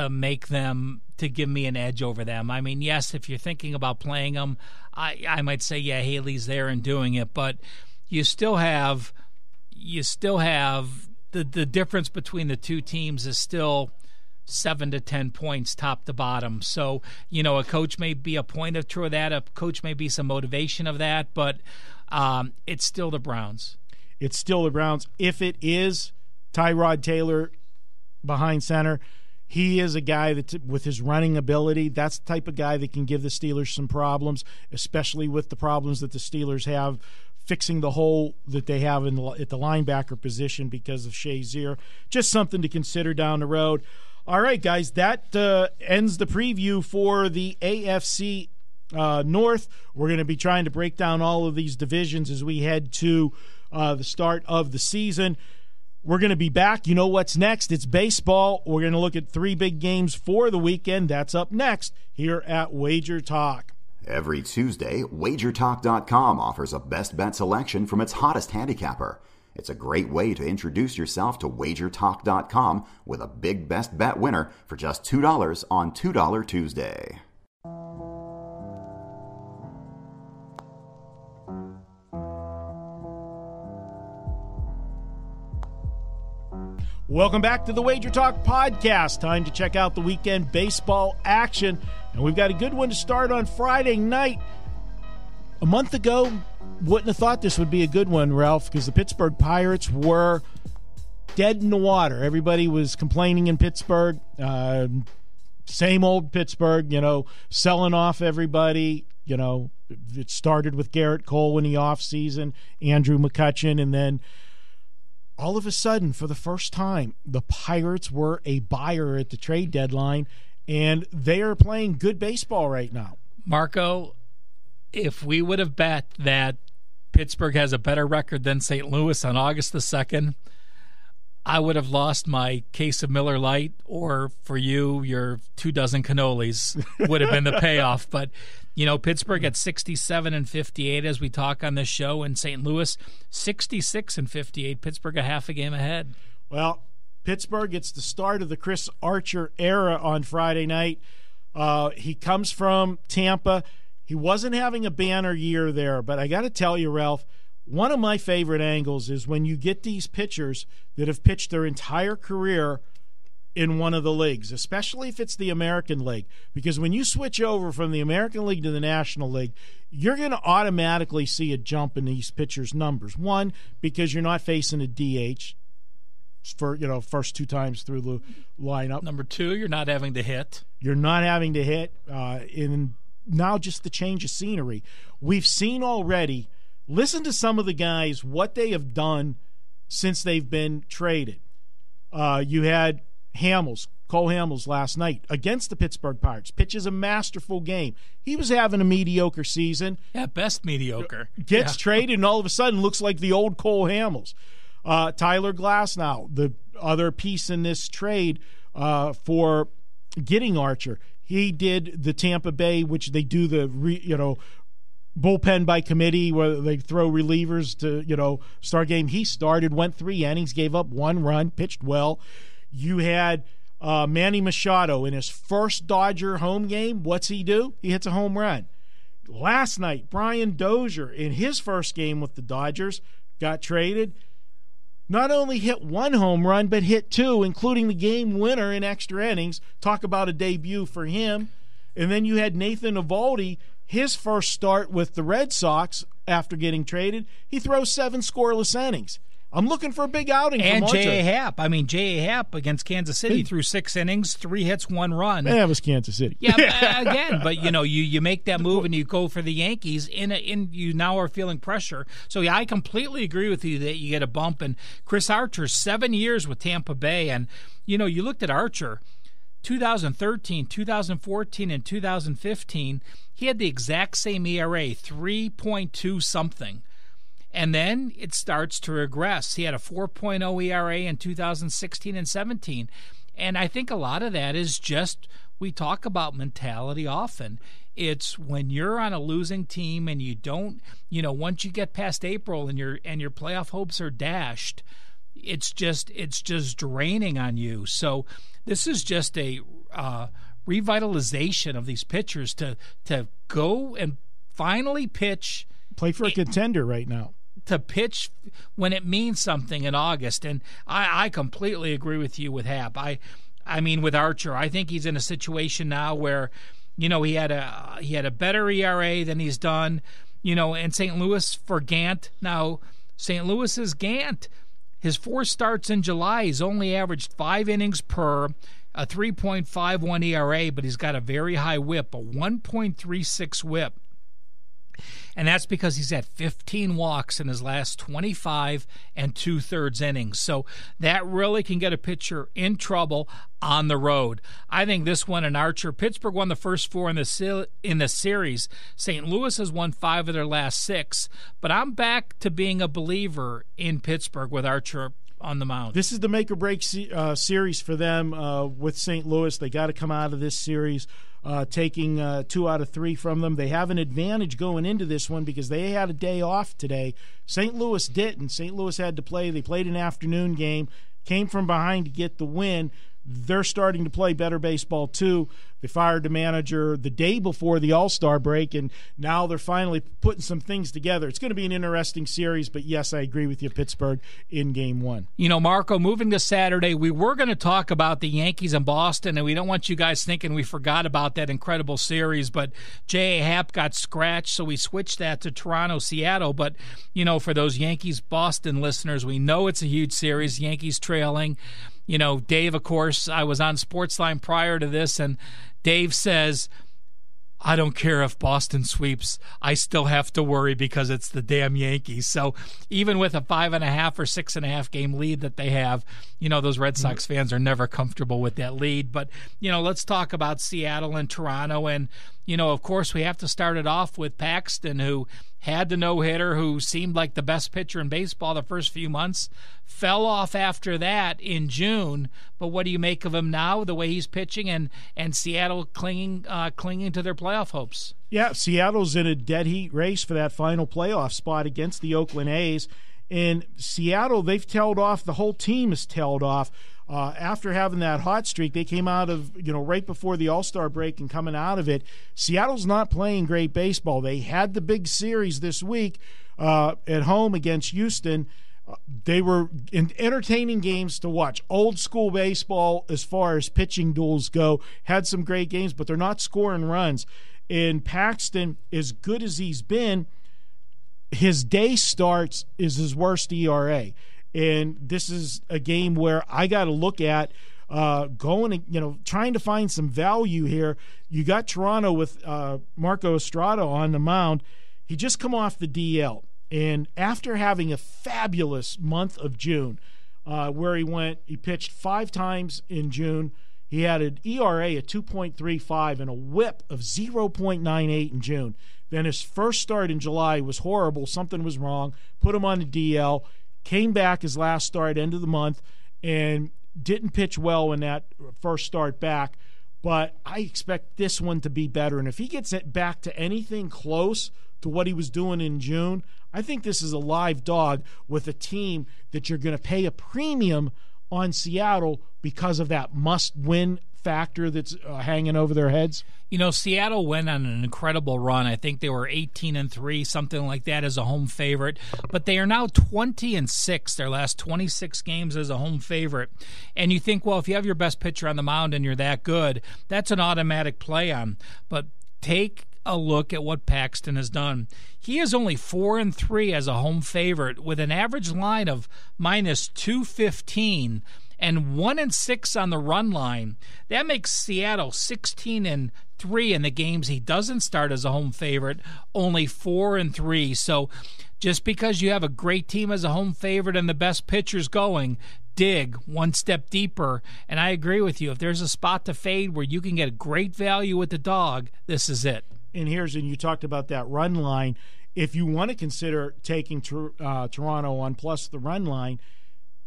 make them, to give me an edge over them. I mean, yes, if you're thinking about playing them, I might say, yeah, Haley's there and doing it, but you still have the difference between the two teams is still 7 to 10 points top to bottom. So, a coach may be a point of truth of that, a coach may be some motivation of that, but it's still the Browns. It's still the Browns. If it is Tyrod Taylor behind center, he is a guy that, with his running ability, that's the type of guy that can give the Steelers some problems, especially with the problems that the Steelers have fixing the hole that they have at the linebacker position because of Shazier. Just something to consider down the road. All right, guys, that ends the preview for the AFC North. We're going to be trying to break down all of these divisions as we head to the start of the season. We're going to be back. You know what's next? It's baseball. We're going to look at 3 big games for the weekend. That's up next here at Wager Talk. Every Tuesday, WagerTalk.com offers a best bet selection from its hottest handicapper. It's a great way to introduce yourself to WagerTalk.com with a big best bet winner for just $2 on $2 Tuesday. Welcome back to the Wager Talk Podcast. Time to check out the weekend baseball action. And we've got a good one to start on Friday night. A month ago, wouldn't have thought this would be a good one, Ralph, because the Pittsburgh Pirates were dead in the water. Everybody was complaining in Pittsburgh. Same old Pittsburgh, selling off everybody. It started with Garrett Cole in the offseason, Andrew McCutchen, and then all of a sudden, for the first time, the Pirates were a buyer at the trade deadline, and they are playing good baseball right now. Marco, if we would have bet that Pittsburgh has a better record than St. Louis on August the 2nd, I would have lost my case of Miller Lite, or for you, your 24 cannolis would have been the payoff. But, Pittsburgh at 67-58 as we talk on this show, and St. Louis 66-58. Pittsburgh a half a game ahead. Well, Pittsburgh gets the start of the Chris Archer era on Friday night. He comes from Tampa. He wasn't having a banner year there, but I got to tell you, Ralph, one of my favorite angles is when you get these pitchers that have pitched their entire career in one of the leagues, especially if it's the American League, because when you switch over from the American League to the National League, you're going to automatically see a jump in these pitchers' numbers. One, because you're not facing a DH for first 2 times through the lineup. Number 2, you're not having to hit. You're not having to hit. And now just the change of scenery. We've seen already. Listen to some of the guys, what they have done since they've been traded. You had Cole Hamels last night against the Pittsburgh Pirates. Pitches a masterful game. He was having a mediocre season. Yeah, best mediocre. Gets traded, and all of a sudden looks like the old Cole Hamels. Tyler Glasnow, the other piece in this trade for getting Archer. He did the Tampa Bay, which they do the bullpen by committee where they throw relievers to start game. He started, went 3 innings, gave up 1 run, pitched well. You had Manny Machado in his first Dodger home game. What's he do? He hits a home run. Last night, Brian Dozier in his first game with the Dodgers got traded. Not only hit 1 home run, but hit 2, including the game winner in extra innings. Talk about a debut for him. And then you had Nathan Eovaldi, his first start with the Red Sox after getting traded. He throws 7 scoreless innings. I'm looking for a big outing and from Archer. J.A. Happ. J.A. Happ against Kansas City threw 6 innings, 3 hits, 1 run. That was Kansas City. Yeah, again, but you make that move and you go for the Yankees, you now are feeling pressure. So, yeah, I completely agree with you that you get a bump. And Chris Archer, 7 years with Tampa Bay. And, you looked at Archer. 2013, 2014, and 2015, he had the exact same ERA, 3.2 something. And then it starts to regress. He had a 4.0 ERA in 2016 and 17. And I think a lot of that is just, we talk about mentality often. It's when you're on a losing team and you don't, once you get past April and your playoff hopes are dashed, it's just draining on you. So this is just a revitalization of these pitchers to go and finally pitch. Play for a contender right now. To pitch when it means something in August. And I completely agree with you with Hap. I mean, with Archer, I think he's in a situation now where, he had a better ERA than he's done, and St. Louis for Gant. Now, St. Louis's Gant, his 4 starts in July, he's only averaged 5 innings per, a 3.51 ERA, but he's got a very high whip, a 1.36 whip. And that's because he's had 15 walks in his last 25 and 2/3 innings. So that really can get a pitcher in trouble on the road. I think this one in Archer, Pittsburgh won the first 4 in the series. St. Louis has won 5 of their last 6. But I'm back to being a believer in Pittsburgh with Archer on the mound. This is the make or break series for them with St. Louis. They got to come out of this series taking 2 out of 3 from them. They have an advantage going into this one because they had a day off today. St. Louis didn't. St. Louis had to play. They played an afternoon game, came from behind to get the win. They're starting to play better baseball, too. They fired the manager the day before the All-Star break, and now they're finally putting some things together. It's going to be an interesting series, but, yes, I agree with you, Pittsburgh, in Game 1. Marco, moving to Saturday, we were going to talk about the Yankees in Boston, and we don't want you guys thinking we forgot about that incredible series, but J.A. Happ got scratched, so we switched that to Toronto-Seattle. But, for those Yankees-Boston listeners, we know it's a huge series, Yankees trailing. Dave, of course, I was on Sportsline prior to this, and Dave says, I don't care if Boston sweeps. I still have to worry because it's the damn Yankees. So even with a 5.5 or 6.5 game lead that they have, those Red Sox fans are never comfortable with that lead. But, let's talk about Seattle and Toronto. And, of course, we have to start it off with Paxton, who had the no-hitter, who seemed like the best pitcher in baseball the first few months, fell off after that in June. But what do you make of him now, the way he's pitching, and Seattle clinging to their playoff hopes? Yeah, Seattle's in a dead heat race for that final playoff spot against the Oakland A's. And Seattle, they've tailed off. The whole team has tailed off. After having that hot streak, they came out of, right before the All-Star break and coming out of it. Seattle's not playing great baseball. They had the big series this week at home against Houston. They were entertaining games to watch. Old school baseball as far as pitching duels go. Had some great games, but they're not scoring runs. And Paxton, as good as he's been, his day starts is his worst ERA. And this is a game where I got to look at trying to find some value here. You got Toronto with Marco Estrada on the mound. He just come off the DL. And after having a fabulous month of June, where he pitched 5 times in June. He had an ERA of 2.35 and a whip of 0.98 in June. Then his first start in July was horrible. Something was wrong. Put him on the DL. Came back his last start, end of the month, and didn't pitch well in that first start back. But I expect this one to be better. And if he gets it back to anything close to what he was doing in June, I think this is a live dog with a team that you're going to pay a premium on Seattle because of that must-win factor that's hanging over their heads. Seattle went on an incredible run. I think they were 18-3, something like that, as a home favorite. But they are now 20-6, their last 26 games as a home favorite. And you think, well, if you have your best pitcher on the mound and you're that good, that's an automatic play on. But take a look at what Paxton has done. He is only 4-3 as a home favorite with an average line of minus 215 and 1-6 on the run line. That makes Seattle 16-3 in the games he doesn't start as a home favorite, only 4-3. So just because you have a great team as a home favorite and the best pitchers going dig one step deeper. And I agree with you. If there's a spot to fade where you can get a great value with the dog, this is it. And you talked about that run line. If you want to consider taking Toronto on plus the run line,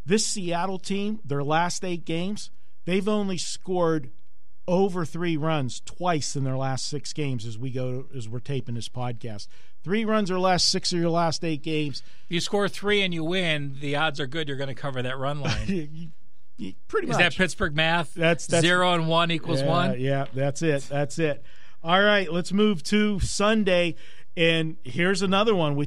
this Seattle team, their last 8 games, they've only scored over 3 runs twice in their last 6 games as we're taping this podcast. 3 runs or less, 6 of your last 8 games. If you score 3 and you win, the odds are good you're going to cover that run line. Pretty much. Is that Pittsburgh math? That's 0 and 1 equals 1? Yeah, that's it. All right, let's move to Sunday. And here's another one.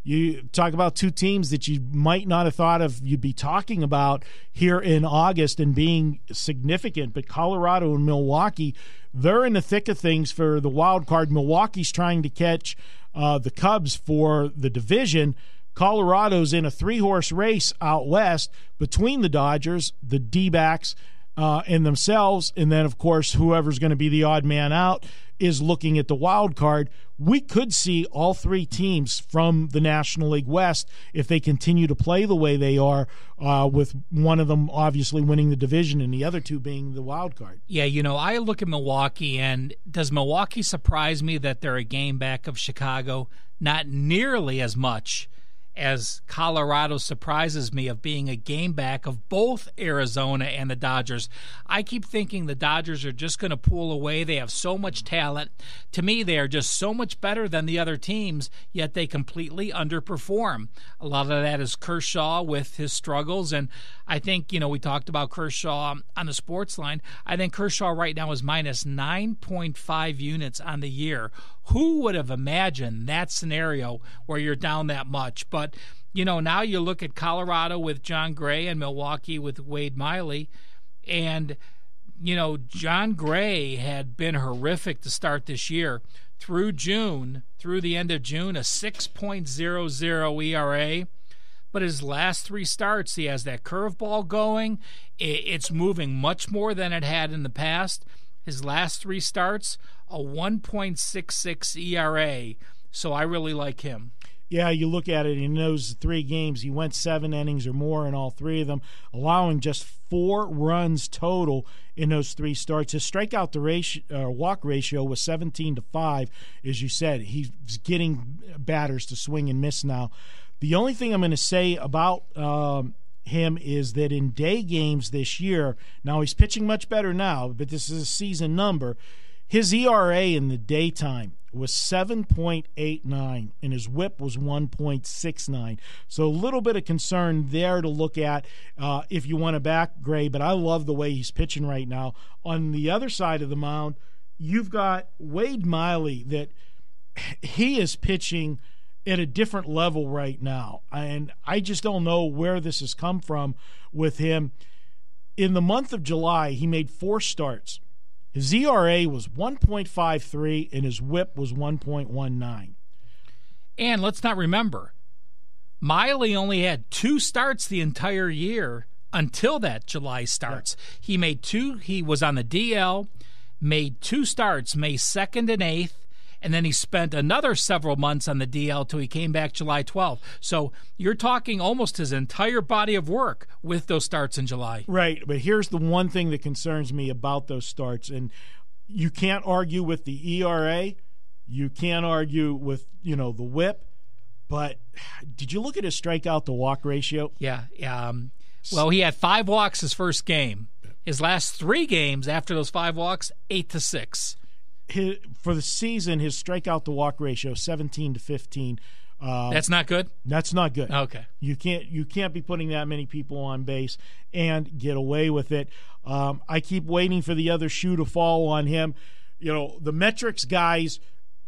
You talk about 2 teams that you might not have thought of you'd be talking about here in August and being significant, but Colorado and Milwaukee, they're in the thick of things for the wild card. Milwaukee's trying to catch the Cubs for the division. Colorado's in a 3-horse race out west between the Dodgers, the D-backs, and themselves, and then, of course, whoever's going to be the odd man out is looking at the wild card. We could see all 3 teams from the National League West if they continue to play the way they are, with one of them obviously winning the division and the other 2 being the wild card. Yeah, I look at Milwaukee, and does Milwaukee surprise me that they're a game back of Chicago? Not nearly as much as Colorado surprises me of being a game back of both Arizona and the Dodgers. I keep thinking the Dodgers are just going to pull away. They have so much talent. To me, they are just so much better than the other teams, yet they completely underperform. A lot of that is Kershaw with his struggles, and I think, we talked about Kershaw on the sports line. I think Kershaw right now is minus 9.5 units on the year. Who would have imagined that scenario where you're down that much? But, now you look at Colorado with John Gray and Milwaukee with Wade Miley, and, John Gray had been horrific to start this year. Through the end of June, a 6.00 ERA. But his last 3 starts, he has that curveball going. It's moving much more than it had in the past. His last 3 starts, a 1.66 ERA. So I really like him. Yeah, you look at it in those 3 games, he went 7 innings or more in all 3 of them, allowing just 4 runs total in those 3 starts. His strikeout to walk ratio was 17-5, as you said. He's getting batters to swing and miss now. The only thing I'm going to say about him is that in day games this year, now he's pitching much better now, but this is a season number, his ERA in the daytime was 7.89, and his whip was 1.69. So a little bit of concern there to look at if you want to back Gray, but I love the way he's pitching right now. On the other side of the mound, you've got Wade Miley, that he is pitching at a different level right now, and I just don't know where this has come from with him. In the month of July, he made 4 starts. His ERA was 1.53, and his whip was 1.19. And let's not remember, Miley only had 2 starts the entire year until that July starts. Yeah. He made 2. He was on the DL, made 2 starts, May 2nd and 8th, and then he spent another several months on the DL till he came back July 12th. So you're talking almost his entire body of work with those starts in July. Right, but here's the one thing that concerns me about those starts, and you can't argue with the ERA, you can't argue with, the whip, but did you look at his strikeout to walk ratio? Yeah. Well, he had 5 walks his first game. His last 3 games after those 5 walks, 8-6. For the season, his strikeout to walk ratio 17-15. That's not good? That's not good. Okay. You can't be putting that many people on base and get away with it. I keep waiting for the other shoe to fall on him. The metrics guys,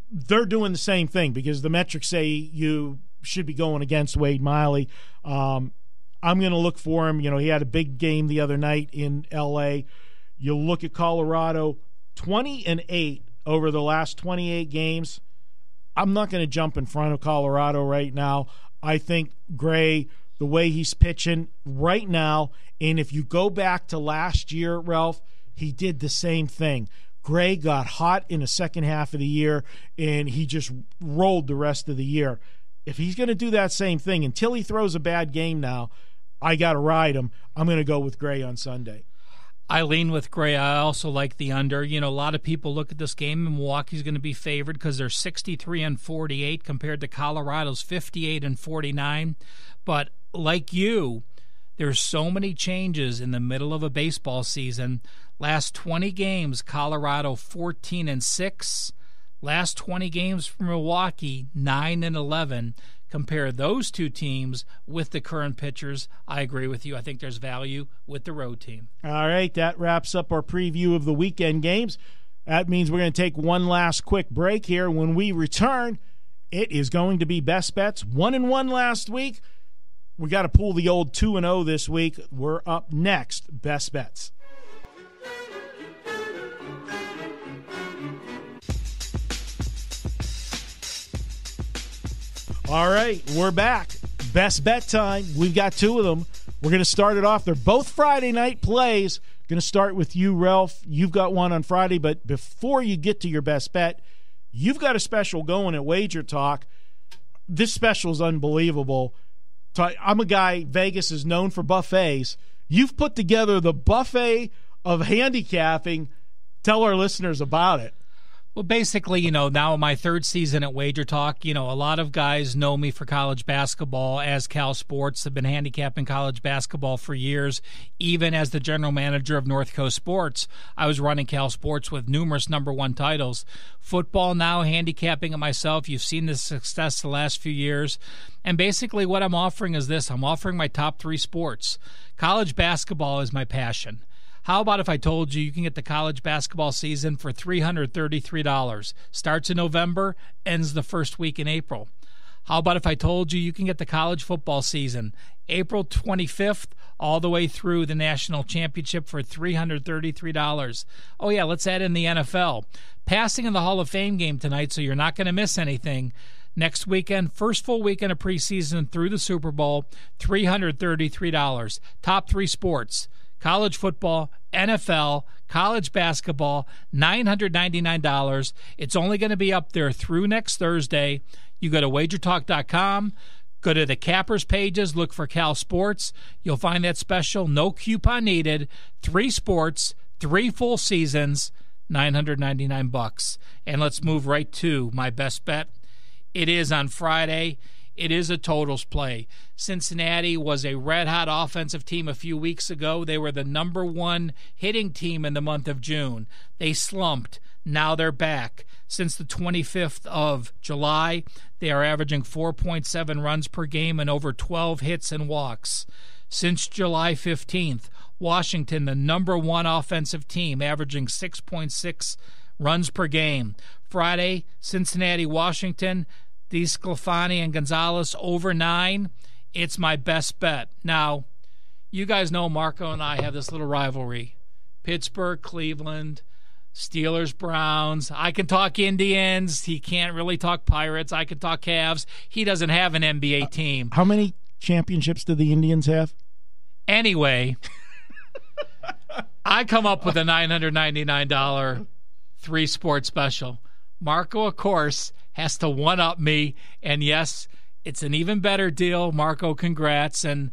they're doing the same thing because the metrics say you should be going against Wade Miley. I'm going to look for him. He had a big game the other night in L.A. You look at Colorado, 20-8 over the last 28 games. I'm not going to jump in front of Colorado right now. I think Gray, the way he's pitching right now, and if you go back to last year, Ralph, he did the same thing. Gray got hot in the second half of the year, and he just rolled the rest of the year. If he's going to do that same thing until he throws a bad game now, I got to ride them. I'm going to go with Gray on Sunday. I lean with Gray. I also like the under. A lot of people look at this game, and Milwaukee's going to be favored because they're 63-48 compared to Colorado's 58-49. But like you, there's so many changes in the middle of a baseball season. Last 20 games, Colorado 14-6. Last 20 games for Milwaukee, 9-11. Compare those two teams with the current pitchers. I agree with you. I think there's value with the road team. All right, that wraps up our preview of the weekend games. That means we're going to take one last quick break here. When we return, it is going to be best bets. 1-1 last week. We got to pull the old 2-0 this week. We're up next. Best bets. All right, we're back. Best bet time. We've got two of them. We're going to start it off. They're both Friday night plays. Going to start with you, Ralph. You've got one on Friday, but before you get to your best bet, you've got a special going at WagerTalk. This special is unbelievable. I'm a guy, Vegas is known for buffets. You've put together the buffet of handicapping. Tell our listeners about it. Well, basically, now in my third season at WagerTalk, a lot of guys know me for college basketball as Cal Sports. I've been handicapping college basketball for years. Even as the general manager of North Coast Sports, I was running Cal Sports with numerous #1 titles. Football now, handicapping it myself. You've seen the success the last few years. And basically what I'm offering is this. I'm offering my top 3 sports. College basketball is my passion. How about if I told you can get the college basketball season for $333? Starts in November, ends the first week in April. How about if I told you can get the college football season April 25th all the way through the national championship for $333? Oh, yeah, let's add in the NFL. Passing in the Hall of Fame game tonight, so you're not going to miss anything. Next weekend, first full weekend of preseason through the Super Bowl, $333. Top 3 sports. College football, NFL, college basketball, $999. It's only going to be up there through next Thursday. You go to WagerTalk.com, go to the Cappers pages, look for Cal Sports. You'll find that special, no coupon needed, 3 sports, 3 full seasons, $999. And let's move right to my best bet. It is on Friday. It is a totals play. Cincinnati was a red-hot offensive team a few weeks ago. They were the #1 hitting team in the month of June. They slumped. Now they're back. Since the 25th of July, they are averaging 4.7 runs per game and over 12 hits and walks. Since July 15th, Washington, the #1 offensive team, averaging 6.6 runs per game. Friday, Cincinnati, Washington, DeSclafani and Gonzalez over 9. It's my best bet. Now, you guys know Marco and I have this little rivalry. Pittsburgh, Cleveland, Steelers, Browns. I can talk Indians. He can't really talk Pirates. I can talk Cavs. He doesn't have an NBA team. How many championships do the Indians have? Anyway, I come up with a $999 3-sport special. Marco, of course, has to one-up me, and yes, it's an even better deal. Marco, congrats. And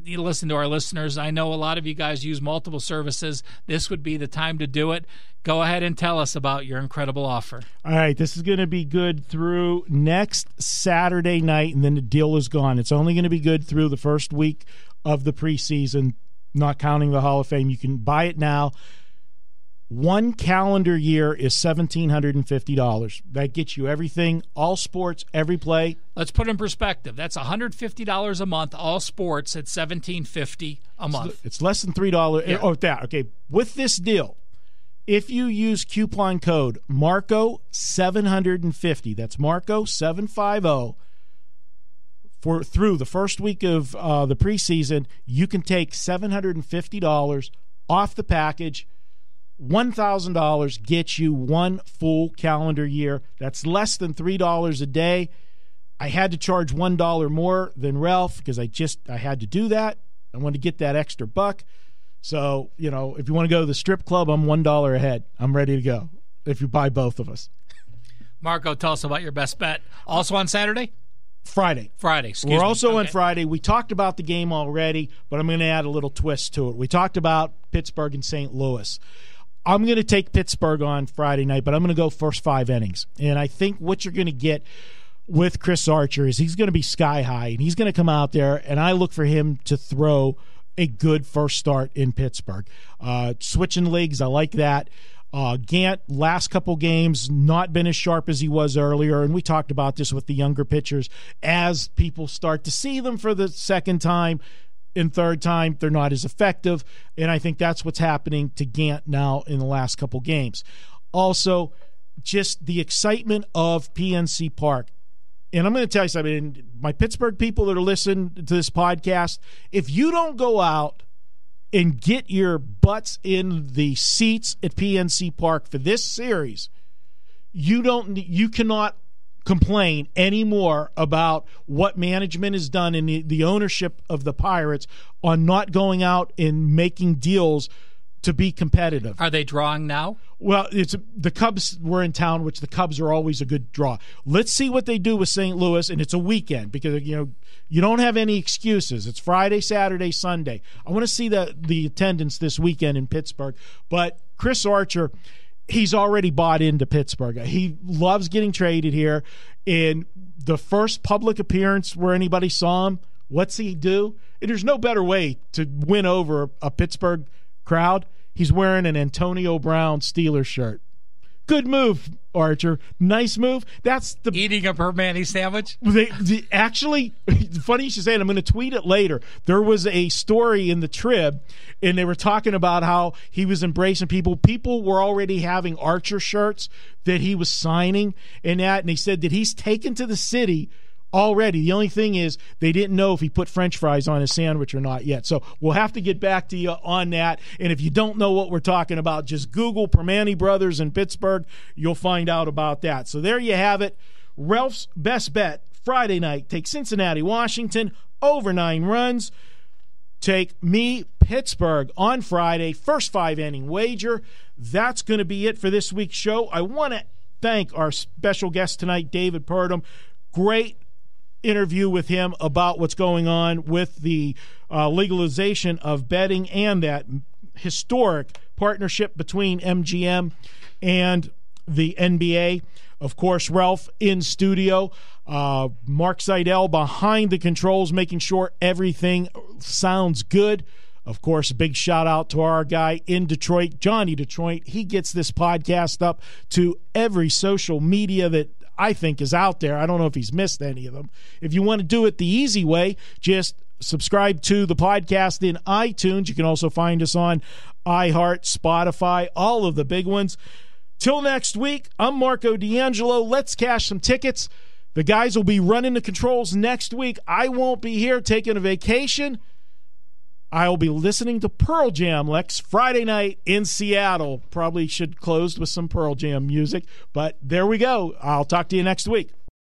you listen to our listeners. I know a lot of you guys use multiple services. This would be the time to do it. Go ahead and tell us about your incredible offer. All right, this is going to be good through next Saturday night, and then the deal is gone. It's only going to be good through the first week of the preseason, not counting the Hall of Fame. You can buy it now. 1 calendar year is $1,750. That gets you everything, all sports, every play. Let's put it in perspective. That's $150 a month, all sports at $1,750 a month. It's less than $3. Yeah. Oh, that okay. With this deal, if you use coupon code Marco750, that's Marco750 for through the first week of the preseason, you can take $750 off the package. $1,000 gets you 1 full calendar year. That's less than $3 a day. I had to charge $1 more than Ralph because I had to do that. I wanted to get that extra buck. So, if you want to go to the strip club, I'm $1 ahead. I'm ready to go if you buy both of us. Marco, tell us about your best bet. Also on Saturday? Friday. Excuse We're me. also on Okay. Friday. We talked about the game already, but I'm going to add a little twist to it. We talked about Pittsburgh and St. Louis. I'm going to take Pittsburgh on Friday night, but I'm going to go first 5 innings. And I think what you're going to get with Chris Archer is he's going to be sky high, and he's going to come out there, and I look for him to throw a good first start in Pittsburgh. Switching leagues, I like that. Gant, last couple games, not been as sharp as he was earlier, and we talked about this with the younger pitchers. As people start to see them for the second time and third time, they're not as effective, and I think that's what's happening to Gant now in the last couple games. Also, just the excitement of PNC Park. And I'm going to tell you something, my Pittsburgh people that are listening to this podcast, if you don't go out and get your butts in the seats at PNC Park for this series, you cannot complain anymore about what management has done and the ownership of the Pirates on not going out and making deals to be competitive. Are they drawing now? Well, the Cubs were in town, which the Cubs are always a good draw. Let's see what they do with St. Louis, and it's a weekend because you don't have any excuses. It's Friday, Saturday, Sunday. I want to see the attendance this weekend in Pittsburgh. But Chris Archer, he's already bought into Pittsburgh. He loves getting traded here. In the first public appearance where anybody saw him, what's he do? And there's no better way to win over a Pittsburgh crowd. He's wearing an Antonio Brown Steelers shirt. Good move, Archer. Nice move. That's the Eating a Permani sandwich? Actually, funny you should say it. I'm going to tweet it later. There was a story in the Trib, and they were talking about how he was embracing people. People were already having Archer shirts that he was signing and he said that he's taken to the city already. The only thing is they didn't know if he put French fries on his sandwich or not yet. So we'll have to get back to you on that. And if you don't know what we're talking about, just Google Permani Brothers in Pittsburgh. You'll find out about that. So there you have it. Ralph's best bet Friday night. Take Cincinnati, Washington, over 9 runs. Take me, Pittsburgh, on Friday. First 5-inning wager. That's going to be it for this week's show. I want to thank our special guest tonight, David Purdum. Great interview with him about what's going on with the legalization of betting and that historic partnership between MGM and the NBA. Of course, Ralph in studio. Mark Seidel behind the controls, making sure everything sounds good. Of course, a big shout out to our guy in Detroit, Johnny Detroit. He gets this podcast up to every social media that I think is out there. I don't know if he's missed any of them. If you want to do it the easy way, just subscribe to the podcast in iTunes. You can also find us on iHeart, Spotify, all of the big ones. Till next week, I'm Marco D'Angelo. Let's cash some tickets. The guys will be running the controls next week. I won't be here taking a vacation. I'll be listening to Pearl Jam Lex Friday night in Seattle. Probably should close with some Pearl Jam music, but there we go. I'll talk to you next week.